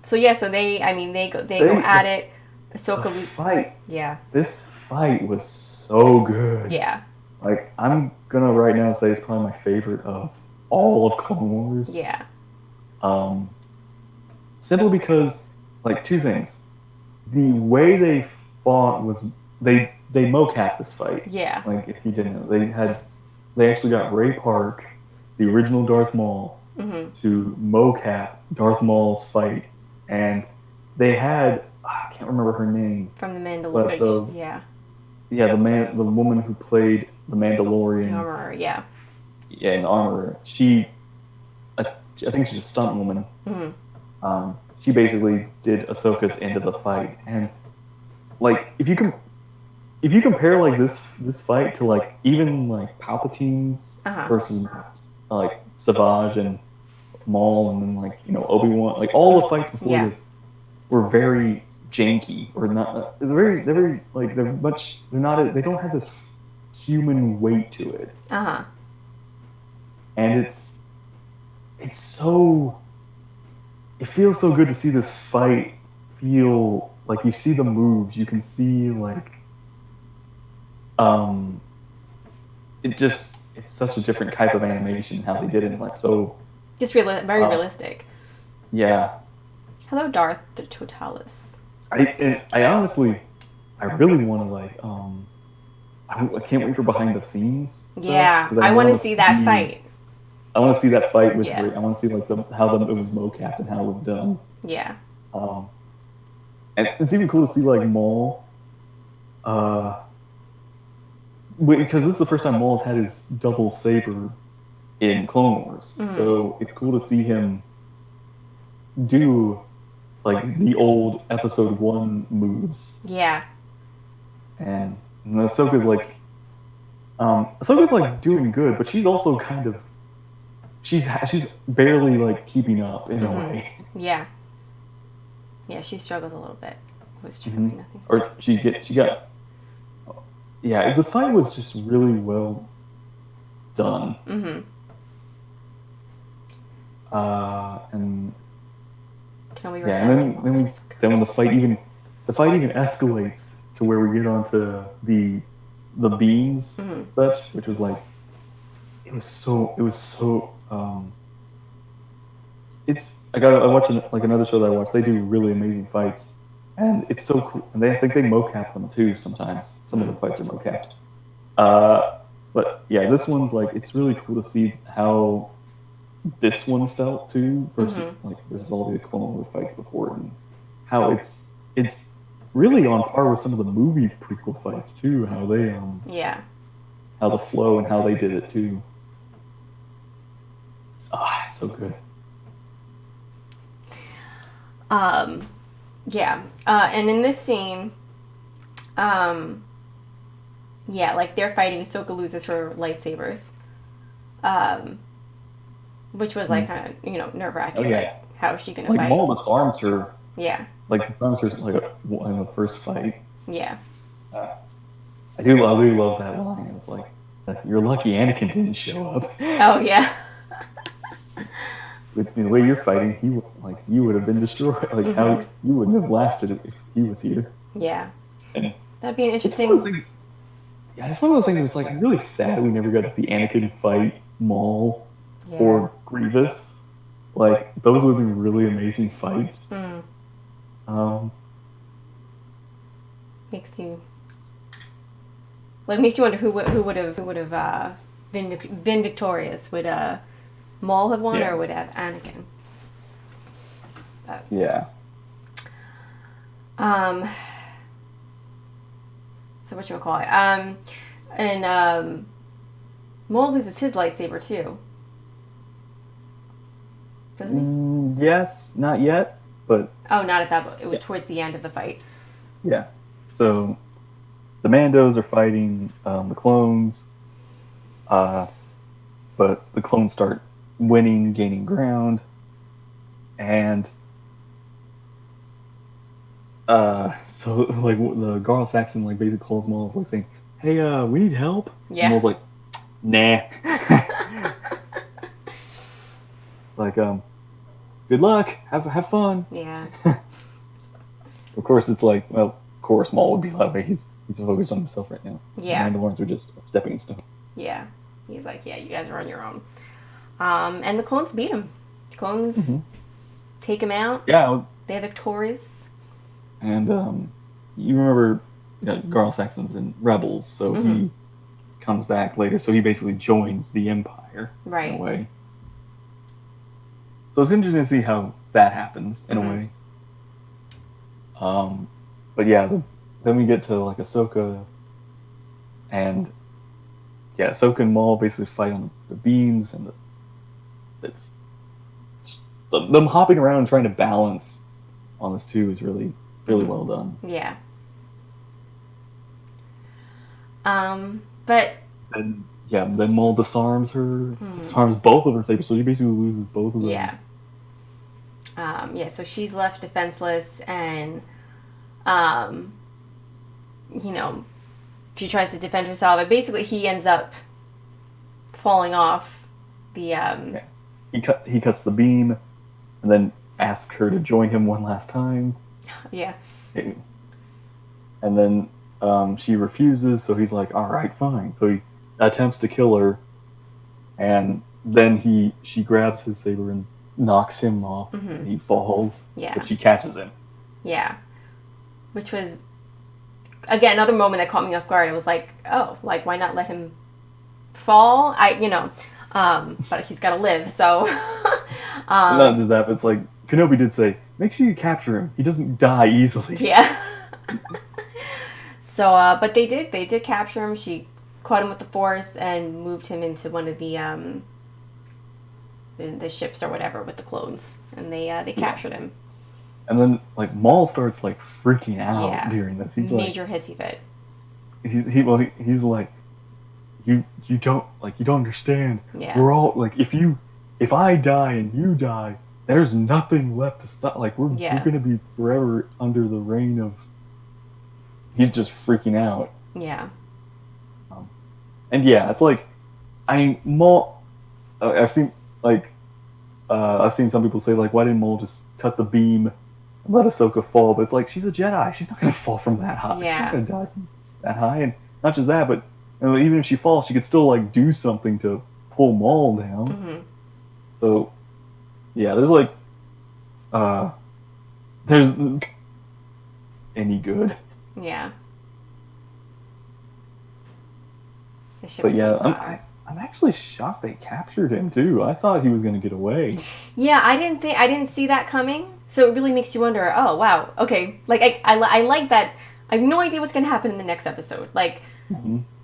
So yeah, so they go at it. Ahsoka, fight. yeah. This fight was so good. Yeah. Like, I'm gonna right now say it's probably my favorite of all of Clone Wars. Yeah. Simply because, like, two things. The way they fought was they mocap this fight. Yeah. Like, if you didn't know, they actually got Ray Park, the original Darth Maul, to mocap Darth Maul's fight, and they had I can't remember her name from the Mandalorian. The woman who played the Mandalorian, the armorer, yeah, an armorer. I think she's a stunt woman. She basically did Ahsoka's end of the fight, and like if you compare like this fight to like even like Palpatine's versus like Savage and Maul, and then like Obi-Wan, like all the fights before this were very janky, or not. They're very like they don't have this human weight to it. And it feels so good to see this fight feel like you see the moves, you can see like it's such a different type of animation how they did it, like so just very realistic. Yeah. Hello, Darth the Totalis. I honestly really want to like I can't wait for behind the scenes. Yeah, I want to see that fight. I want to see that fight with. I want to see like how it was mocapped and how it was done. Yeah. And it's even cool to see like Maul. Because this is the first time Maul's had his double saber in Clone Wars, so it's cool to see him do like the old Episode 1 moves. Yeah. And Ahsoka's like doing good, but she's also kind of she's barely like keeping up in a way. Yeah. Yeah, she struggles a little bit. Was nothing. Or she got. Yeah, the fight was just really well done. And and then when the fight even escalates to where we get onto the beams, such, which was like it was so I watch like another show that I watch. They do really amazing fights, and it's so cool. And I think they mocap them too sometimes. Some of the fights are mocapped. But yeah, this one's like it's really cool to see how this one felt too versus all the Clone Wars fights before, and how it's really on par with some of the movie prequel fights too. How they how the flow and how they did it too. It's so good. And in this scene, like they're fighting. Ahsoka loses her lightsabers, which was like kind of nerve wracking. Like, how is she gonna fight? Maul disarms her. Yeah. Like disarms her like in the first fight. Yeah. I do love that line. It's like, you're lucky Anakin didn't show up. Oh yeah. With the way you're fighting, you would have been destroyed. Like how you wouldn't have lasted if he was here. Yeah. And that'd be an interesting. It's one of those things that's like really sad we never got to see Anakin fight Maul or Grievous. Like those would have been really amazing fights. Makes you wonder who would have been victorious. Would Maul have won, or would have Anakin? So what you call it? And Maul loses his lightsaber too. Doesn't he? Yes, not yet, but not at that point. It was towards the end of the fight. Yeah. So the Mandos are fighting the clones, but the clones start winning, gaining ground, and so like the Garl Saxon like basically calls Maul like saying, "Hey, we need help." Yeah. And Maul's like, "Nah." It's like good luck, have fun. Yeah. Of course, it's like, well, of course, Maul would be that way. He's focused on himself right now. Yeah. The Mandalorians are just a stepping stone. Yeah. He's like, yeah, you guys are on your own. And the clones beat him. Clones take him out. Yeah. They're victorious. And you remember Garl Saxon's in Rebels, so he comes back later. So he basically joins the Empire in a way. So it's interesting to see how that happens in a way. But yeah, then we get to like Ahsoka, and yeah, Ahsoka and Maul basically fight on the beams, and it's just them hopping around and trying to balance on this too is really well done. Yeah. But then Maul disarms her, disarms both of her sabers, so she basically loses both of them. Yeah. So she's left defenseless, and she tries to defend herself, but basically he ends up falling off the He cuts the beam and then asks her to join him one last time. Yeah. And then she refuses, so he's like, all right, fine. So he attempts to kill her, and then she grabs his saber and knocks him off. And he falls, but she catches him. Yeah. Which was, again, another moment that caught me off guard. It was like, oh, like, why not let him fall? But he's got to live, so. Not just that, but it's like, Kenobi did say, make sure you capture him. He doesn't die easily. Yeah. So, but they did capture him. She caught him with the Force and moved him into one of the ships or whatever with the clones, and they captured him. And then like Maul starts like freaking out during this. He's major hissy fit. He's like, you don't understand. Yeah. We're all like, if I die and you die, there's nothing left to stop. Like we're gonna be forever under the reign of. He's just freaking out. Yeah. And yeah, it's like, Maul. I've seen some people say like, why didn't Maul just cut the beam and let Ahsoka fall? But it's like, she's a Jedi. She's not gonna fall from that high. Yeah. She's not gonna die from that high. And not just that, but even if she falls, she could still like do something to pull Maul down. So yeah, there's like there's any good. Yeah. But yeah, I'm actually shocked they captured him too. I thought he was going to get away. Yeah, I didn't see that coming. So it really makes you wonder. Oh wow, okay. Like I like that. I have no idea what's going to happen in the next episode. Like,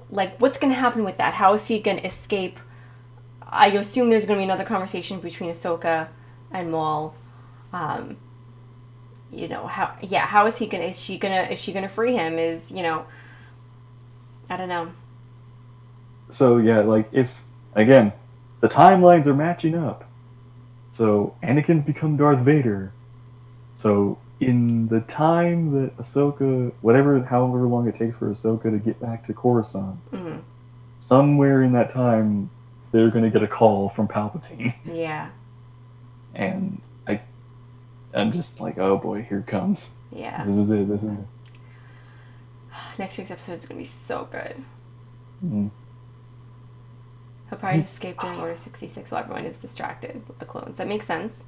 like what's going to happen with that? How is he going to escape? I assume there's going to be another conversation between Ahsoka and Maul. How is he gonna? Is she gonna free him? I don't know. So yeah, like if again, the timelines are matching up. So Anakin's become Darth Vader. So in the time that Ahsoka, however long it takes for Ahsoka to get back to Coruscant, somewhere in that time, they're gonna get a call from Palpatine. Yeah. And I'm just like, oh boy, here it comes. Yeah. This is it. Next week's episode is gonna be so good. Mm-hmm. He'll probably escape during Order 66 while everyone is distracted with the clones. That makes sense.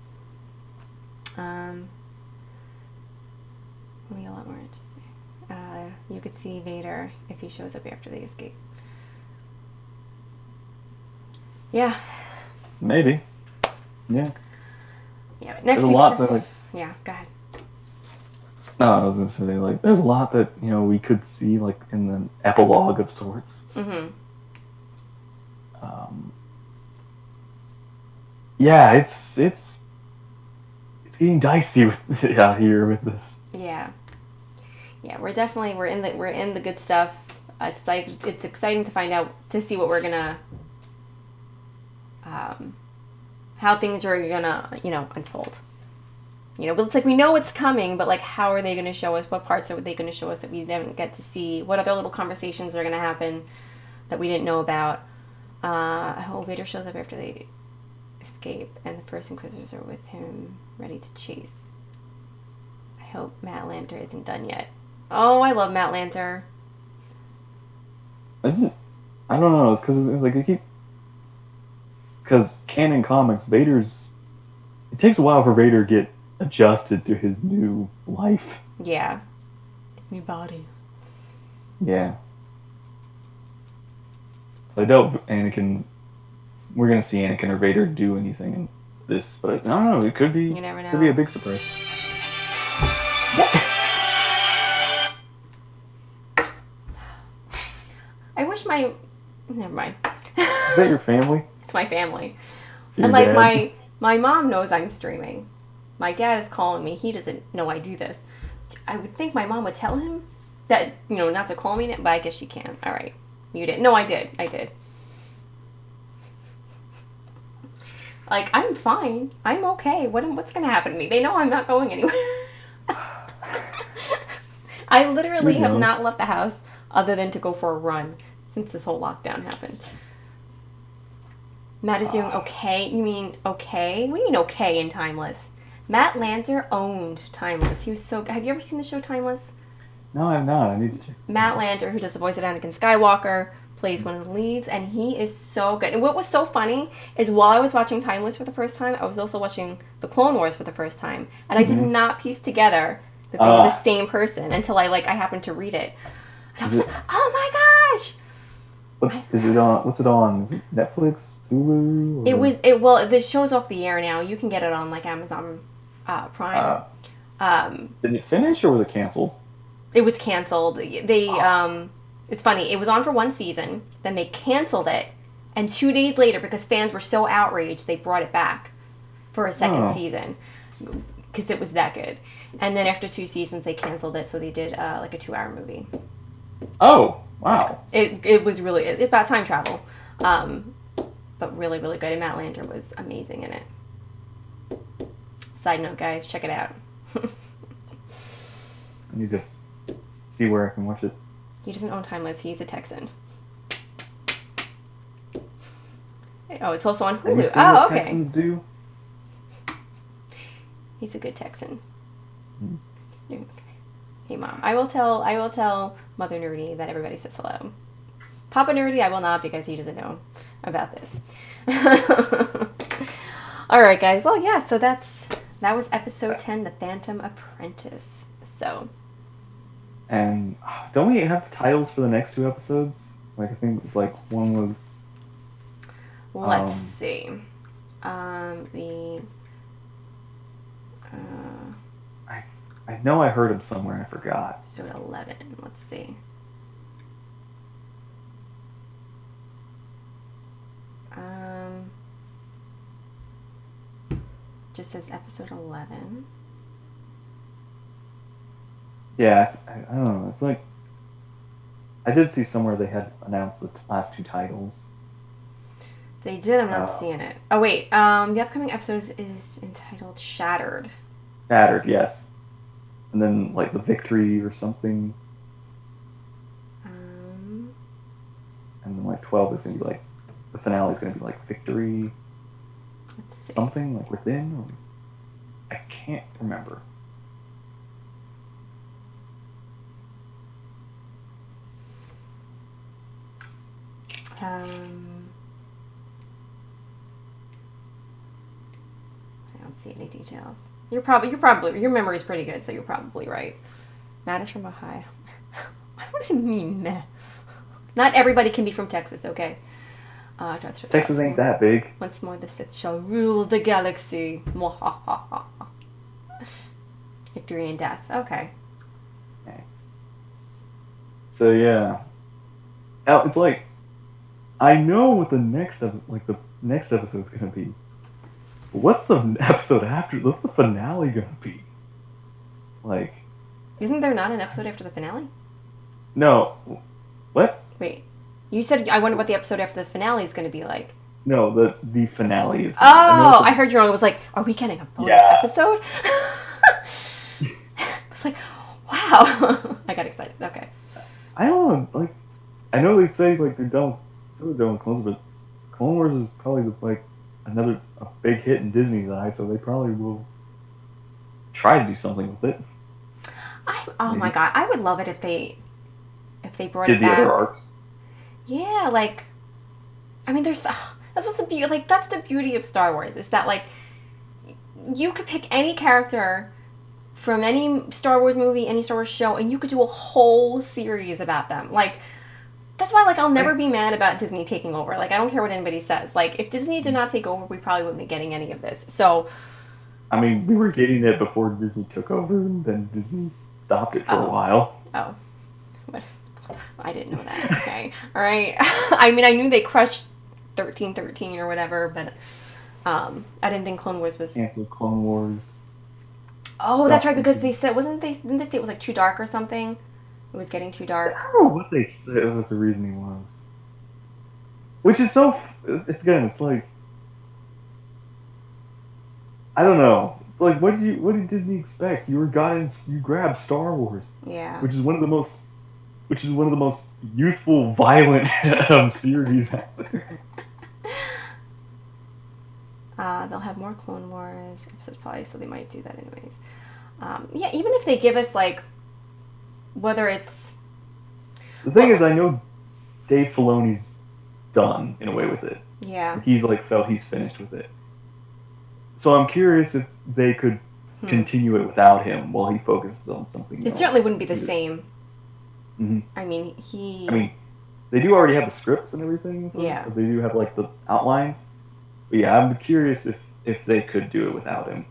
Will be a lot more interesting. You could see Vader if he shows up after they escape. Yeah. Maybe. Yeah. Yeah, but next there's a lot that yeah, go ahead. No, I was gonna say like there's a lot that we could see like in the epilogue of sorts. Yeah, it's getting dicey out here with this. Yeah, we're in the good stuff. It's exciting to find out, to see what we're gonna how things are gonna unfold. But it's like we know what's coming, but like how are they gonna show us? What parts are they gonna show us that we didn't get to see? What other little conversations are gonna happen that we didn't know about? Vader shows up after they escape. escape, and the first Inquisitors are with him, ready to chase. I hope Matt Lanter isn't done yet. Oh, I love Matt Lanter. Isn't I don't know. It's because like they keep because canon comics, Vader's. It takes a while for Vader to get adjusted to his new life. Yeah, his new body. Yeah. So I doubt Anakin. We're gonna see Anakin or Vader do anything in this, but I don't know. It could be. You never know. Could be a big surprise. I wish my. Never mind. Is that your family? It's my family. Your And like dad? my mom knows I'm streaming. My dad is calling me. He doesn't know I do this. I would think my mom would tell him that, not to call me, but I guess she can. All right. You did. No, I did. Like, I'm fine. I'm okay. What's going to happen to me? They know I'm not going anywhere. I literally have not left the house other than to go for a run since this whole lockdown happened. Matt is doing okay? You mean okay? What do you mean okay in Timeless? Matt Lanter owned Timeless. He was so... Have you ever seen the show Timeless? No, I'm not. I need to check. Matt Lanter, who does the voice of Anakin Skywalker, plays one of the leads, and he is so good. And what was so funny is while I was watching Timeless for the first time, I was also watching the Clone Wars for the first time, and I did not piece together that they were the same person until I happened to read it. And I was like, oh my gosh! Is it on? What's it on? Is it Netflix, Hulu? Or? Well, the show's off the air now. You can get it on like Amazon Prime. Did it finish or was it canceled? It was canceled. It's funny. It was on for one season, then they canceled it, and 2 days later, because fans were so outraged, they brought it back for a second season because it was that good. And then after 2 seasons, they canceled it, so they did like a 2-hour movie. Oh, wow! It was really about time travel, but really really good. And Matt Lanter was amazing in it. Side note, guys, check it out. I need to see where I can watch it. He doesn't own Timeless. He's a Texan. Oh, it's also on Hulu. Have you seen what Texans do? He's a good Texan. Okay. Hey, Mom. I will tell Mother Nerdy that everybody says hello. Papa Nerdy, I will not because he doesn't know about this. All right, guys. Well, yeah. So that was episode 10, The Phantom Apprentice. So. And don't we have the titles for the next 2 episodes? Like I think it's like one was. Let's see. I know I heard them somewhere. I forgot. Episode 11. Let's see. Just says episode 11. Yeah, I don't know. It's like I did see somewhere they had announced the last 2 titles. They did. I'm not seeing it. Oh wait. The upcoming episode is entitled Shattered. Shattered, yes. And then like the Victory or something. And then like 12 is gonna be like the finale is gonna be like Victory. Something like Within. Or, I can't remember. I don't see any details. You're probably your memory's pretty good, so you're probably right. Matt is from Ohio. What does it mean, Matt? Not everybody can be from Texas, okay? Texas ain't that big. Once more, the Sith shall rule the galaxy. Victory and death. Okay. So yeah, it's like I know what the next episode is gonna be. What's the episode after? What's the finale gonna be? Like, isn't there not an episode after the finale? No. What? Wait, you said I wonder what the episode after the finale is gonna be like. No, the finale is. I heard you wrong. I was like, are we getting a bonus episode? I was like, wow. I got excited. Okay. I don't know. Like, I know they say like they're done with Clone Wars, but Clone Wars is probably a big hit in Disney's eyes, so they probably will try to do something with it. Oh my god, I would love it if they brought Did it the back. other arcs? Yeah, like I mean, there's that's what's the beauty. Like that's the beauty of Star Wars is that like you could pick any character from any Star Wars movie, any Star Wars show, and you could do a whole series about them. Like that's why like I'll never be mad about Disney taking over. Like I don't care what anybody says. Like if Disney did not take over, we probably wouldn't be getting any of this. So I mean, we were getting it before Disney took over, and then Disney stopped it for a while. Oh. I didn't know that. Okay. All right. I mean, I knew they crushed 1313 or whatever, but I didn't think Clone Wars was... Canceled Clone Wars. Oh, that's right, because they said... Didn't they say it was like too dark or something? It was getting too dark. I don't know what they said, what the reasoning was. Which is so... It's like... I don't know. It's like, what did Disney expect? You grabbed Star Wars. Yeah. Which is one of the most youthful, violent series out there. They'll have more Clone Wars episodes probably, so they might do that anyways. Yeah, even if they give us like, whether it's... The thing is, I know Dave Filoni's done in a way with it. Yeah. He's like felt he's finished with it. So I'm curious if they could continue it without him while he focuses on something else. It certainly wouldn't be the same. Mm-hmm. I mean, they do already have the scripts and everything. So yeah. They do have like the outlines. But yeah, I'm curious if they could do it without him.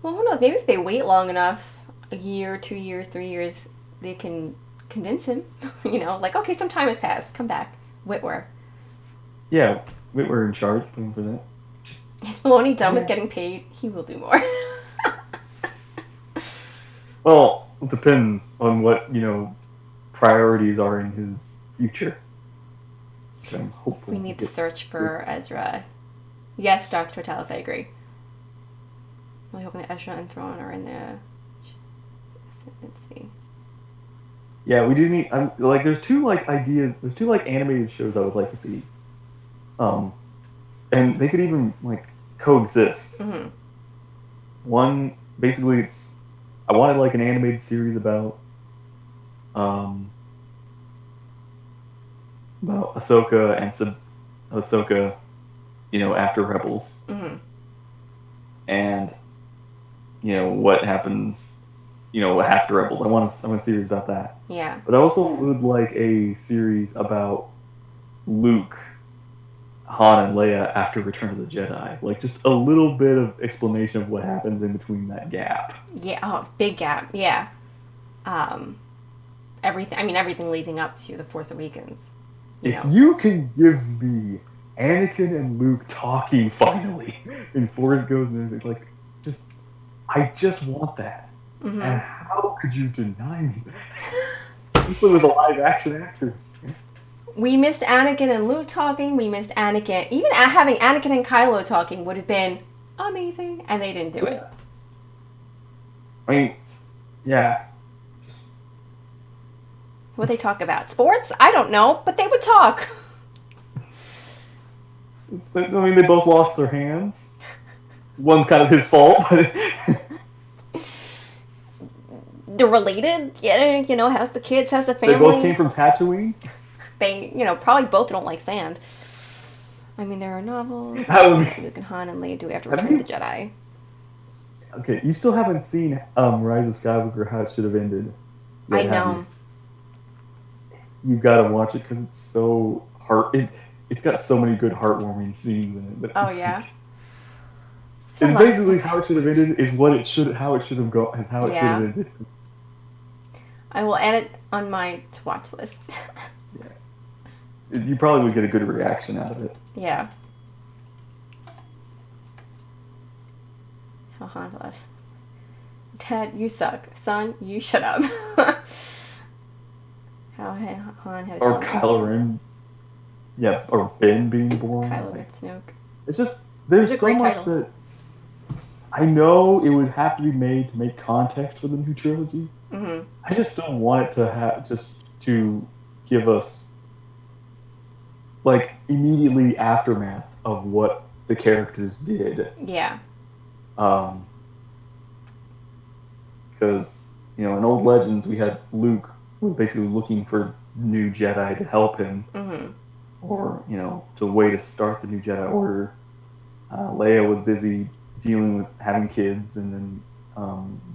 Well, who knows? Maybe if they wait long enough, a year, 2 years, 3 years, they can convince him. You know, like, okay, some time has passed. Come back. Whitwer. Yeah, Whitwer in charge. Put him for that. Is Filoni done with getting paid? He will do more. Well, it depends on what, priorities are in his future. Which I'm hopeful we need the search for Ezra. Yes, Dr. Tortalis, I agree. I'm really hoping that Ezra and Thrawn are in there. Let's see. Yeah, we do need... there's two, ideas... There's two, animated shows I would like to see. And they could even, coexist. Mm-hmm. One, basically, it's... I wanted, an animated series about Ahsoka and Ahsoka, after Rebels. Mm-hmm. And, what happens, after Rebels. I want a series about that. Yeah. But I also would like a series about Luke, Han, and Leia after Return of the Jedi. Just a little bit of explanation of what happens in between that gap. Yeah, big gap, yeah. Everything leading up to The Force Awakens. You can give me Anakin and Luke talking finally in Force Goes and everything, I just want that. Mm-hmm. And how could you deny me that? Especially with the live action actors. We missed Anakin and Luke talking. We missed Anakin. Even having Anakin and Kylo talking would have been amazing, and they didn't do it. I mean, yeah. What they talk about? Sports? I don't know, but they would talk. I mean, they both lost their hands. One's kind of his fault, but... They're related. Yeah, how's the kids? How's the family? They both came from Tatooine. They, probably both don't like sand. I mean, there are novels. Luke and Han and Leia do after Return of the Jedi. Okay, you still haven't seen Rise of Skywalker, how it should have ended. I know. You gotta watch it because it's so it's got so many good heartwarming scenes in it. Oh yeah. It's basically how it should have ended is how it should have ended. I will add it on my to watch list. Yeah. You probably would get a good reaction out of it. Yeah. How Han thought, Dad, you suck. Son, you shut up. How Han had. Or Kylo Ren. Yeah, or Ben being born. Kylo Ren Snoke. It's just there's so much that I know it would have to be made to make context for the new trilogy. Mm-hmm. I just don't want it to give us immediately aftermath of what the characters did. Yeah. Because in old Legends we had Luke who was basically looking for new Jedi to help him, or to way to start the new Jedi Order. Leia was busy dealing with having kids, and then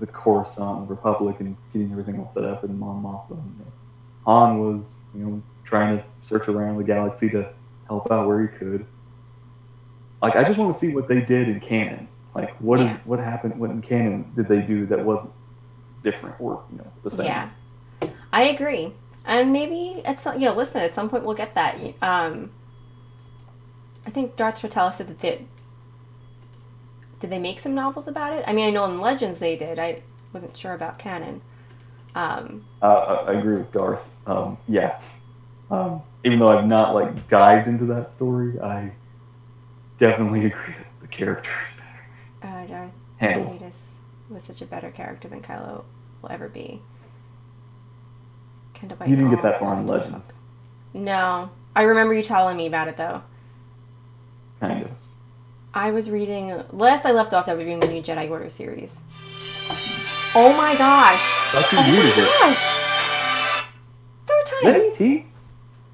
the Coruscant Republic and getting everything all set up, and Mon Mothma. Han was trying to search around the galaxy to help out where he could. Like, I just want to see what they did in canon. Like, what happened? What in canon did they do that wasn't different or the same? Yeah, I agree. And maybe at some, listen, at some point we'll get that. I think Darth Trotella said that did they make some novels about it? I mean, I know in Legends they did. I wasn't sure about canon. I agree with Darth. Yes. Even though I've not dived into that story, I definitely agree that the character is better. Darth Vader was such a better character than Kylo will ever be. You didn't get that far in Legends. No. I remember you telling me about it, though. Kind of. I was reading... Last I left off, I was reading the new Jedi Order series. Oh my gosh! That's oh my gosh! Third time! Is that E.T.?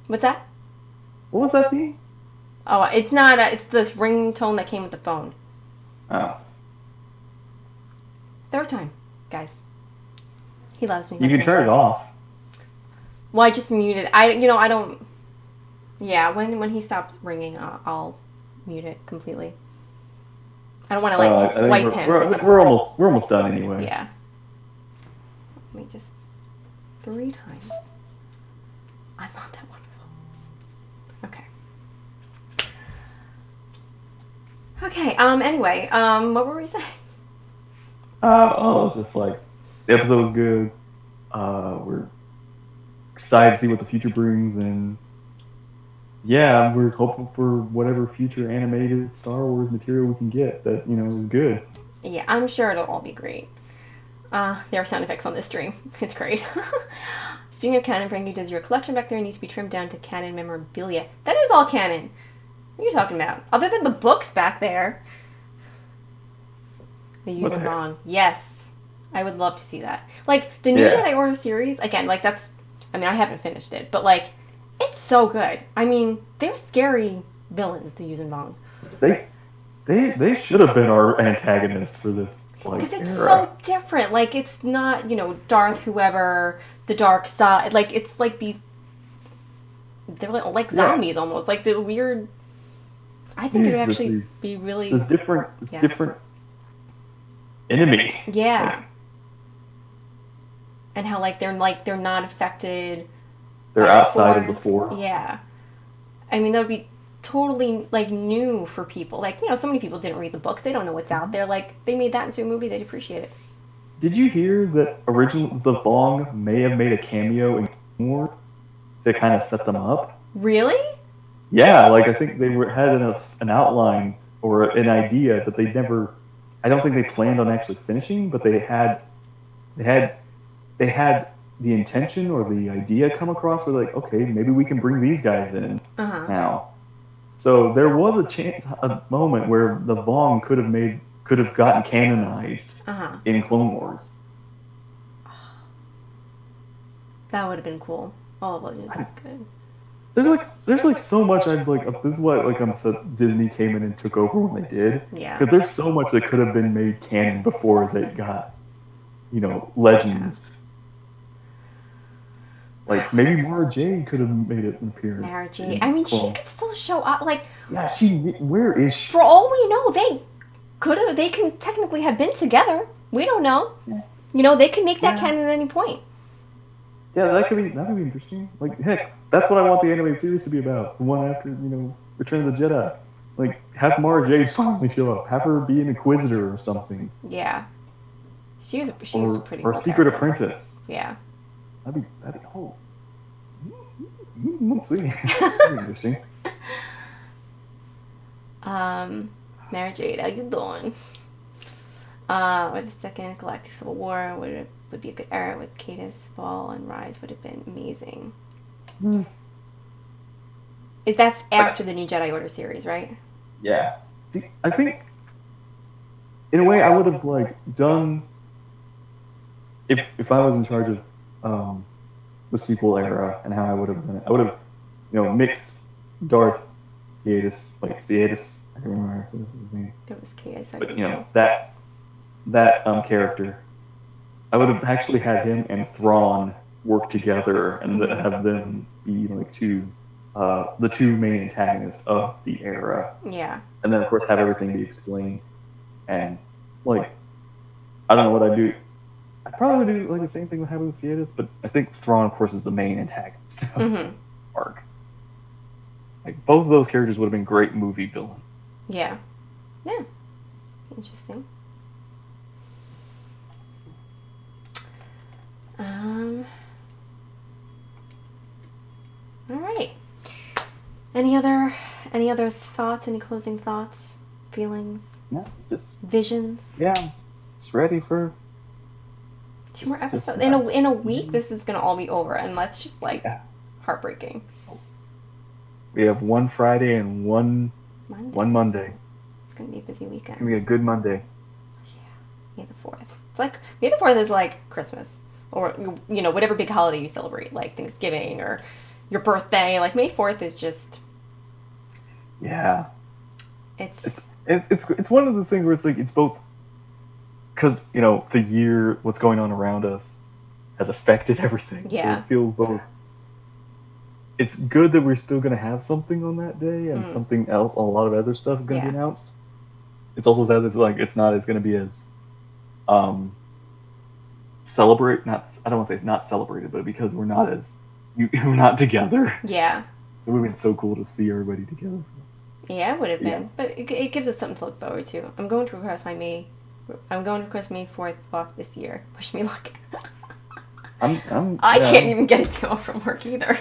What's that? What was that theme? Oh, it's not... it's this ringtone that came with the phone. Oh. Third time, guys. He loves me. You can turn it off. Well, I just muted. I don't... Yeah, when he stops ringing, I'll mute it completely. I don't want to swipe him. We're almost done anyway. Yeah. Let me just 3 times. I'm not that wonderful. Okay. Okay. Anyway, what were we saying? It's just the episode was good. We're excited to see what the future brings, and yeah, we're hopeful for whatever future animated Star Wars material we can get that is good. Yeah, I'm sure it'll all be great. There are sound effects on this stream. It's great. Speaking of canon, Frankie, does your collection back there need to be trimmed down to canon memorabilia? That is all canon. What are you talking about? Other than the books back there. They use them wrong. Yes. I would love to see that. The new Jedi Order series, again, that's... I mean, I haven't finished it, but, it's so good. I mean, they're scary villains to use in Vong. They should have been our antagonist for this. Because it's so different. It's not, Darth whoever, the dark side. It's these... They're like zombies almost. The weird... I think it would actually be really... It's different enemy. Yeah. And how, they're not affected... They're outside of the Force. Yeah. I mean, that would be totally, new for people. So many people didn't read the books. They don't know what's out there. They made that into a movie. They'd appreciate it. Did you hear that originally the Vong may have made a cameo in Clone Wars to kind of set them up? Really? Yeah, I think they had an outline or an idea that they never... I don't think they planned on actually finishing, but they had the intention or the idea come across where okay, maybe we can bring these guys in now. So there was a moment where the Vong could have gotten canonized in Clone Wars. That would have been cool. All of Legends is good. There's so much this is why I'm upset Disney came in and took over when they did. Yeah. Because there's so much that could have been made canon before they got Legends. Maybe Mara Jade could have made an appearance. Mara Jade. I mean, she could still show up. Yeah, where is she? For all we know, they can technically have been together. We don't know. Yeah. They can make that canon at any point. Yeah, that could be interesting. Heck, that's what I want the animated series to be about. The one after, Return of the Jedi. Have Mara Jade finally show up. Have her be an Inquisitor or something. Yeah. She was pretty cool. Or a Secret Apprentice. Yeah. That'd be we'll see. That'd be interesting. Mara Jade, how you doing? With the second Galactic Civil War would be a good era with Cadus, Fall, and Rise would have been amazing. That's after the new Jedi Order series, right? Yeah. See, I think in a way I would have like done if I was in charge of um, the sequel era and how I would have done it. I would have mixed Darth Siatis. I can't remember how to say this is his name. It was chaos. I But don't know. that character, I would have actually had him and Thrawn work together and have them be like the two main antagonists of the era. Yeah. And then of course have everything be explained. And like, I don't know what I'd do. I'd probably do like the same thing that happened with Siatis, but I think Thrawn, of course, is the main antagonist of the arc. Like both of those characters would have been great movie villains. Yeah. Yeah. Interesting. All right. Any other thoughts? Any closing thoughts? Feelings? No, just visions? Yeah. Just ready for 2 more episodes. In a week, this is gonna all be over, and that's just like heartbreaking. We have one Friday and one Monday. It's gonna be a busy weekend. It's gonna be a good Monday. Yeah, May the 4th. It's like May the 4th is like Christmas, or whatever big holiday you celebrate, like Thanksgiving or your birthday. Like May 4th is just. Yeah. It's one of those things where it's like it's both. Because the year, what's going on around us, has affected everything. Yeah. So it feels both. It's good that we're still going to have something on that day, and something else. A lot of other stuff is going to be announced. It's also sad that it's not as going to be as, celebrate. Not I don't want to say it's not celebrated, but because we're not together. Yeah. It would have been so cool to see everybody together. Yeah, it would have been, but it gives us something to look forward to. I'm going to request May 4th off this year. Wish me luck. I can't even get a day off from work either.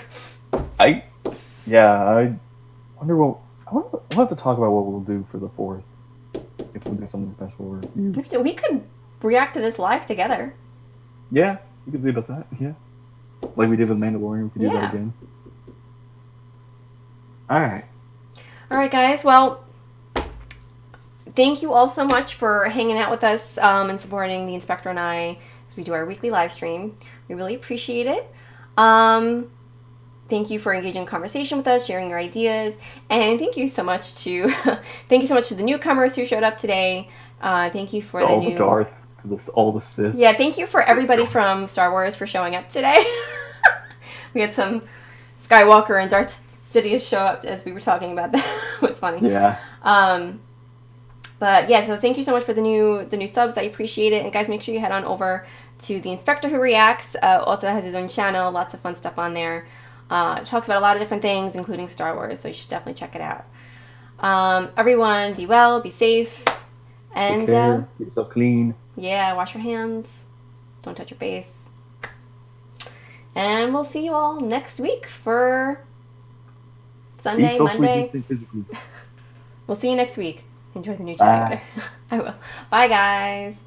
I wonder what we'll have to talk about what we'll do for the 4th. If we'll do something special We could react to this live together. Yeah, we could see about that. Yeah, like we did with Mandalorian, we could do that again. All right, guys. Well, thank you all so much for hanging out with us and supporting the Inspector and I as we do our weekly live stream. We really appreciate it. Thank you for engaging in conversation with us, sharing your ideas, and thank you so much to the newcomers who showed up today. Thank you for the Darth to all the Sith. Yeah, thank you for everybody from Star Wars for showing up today. We had some Skywalker and Darth Sidious show up as we were talking about that. It was funny. Yeah. But yeah, so thank you so much for the new subs. I appreciate it. And guys, make sure you head on over to the Inspector Who Reacts. Also has his own channel, lots of fun stuff on there. Talks about a lot of different things, including Star Wars, so you should definitely check it out. Everyone, be well, be safe, and take care. Keep yourself clean. Yeah, wash your hands. Don't touch your face. And we'll see you all next week for Sunday, be socially Monday. distant physically. We'll see you next week. Enjoy the new chapter. I will. Bye, guys.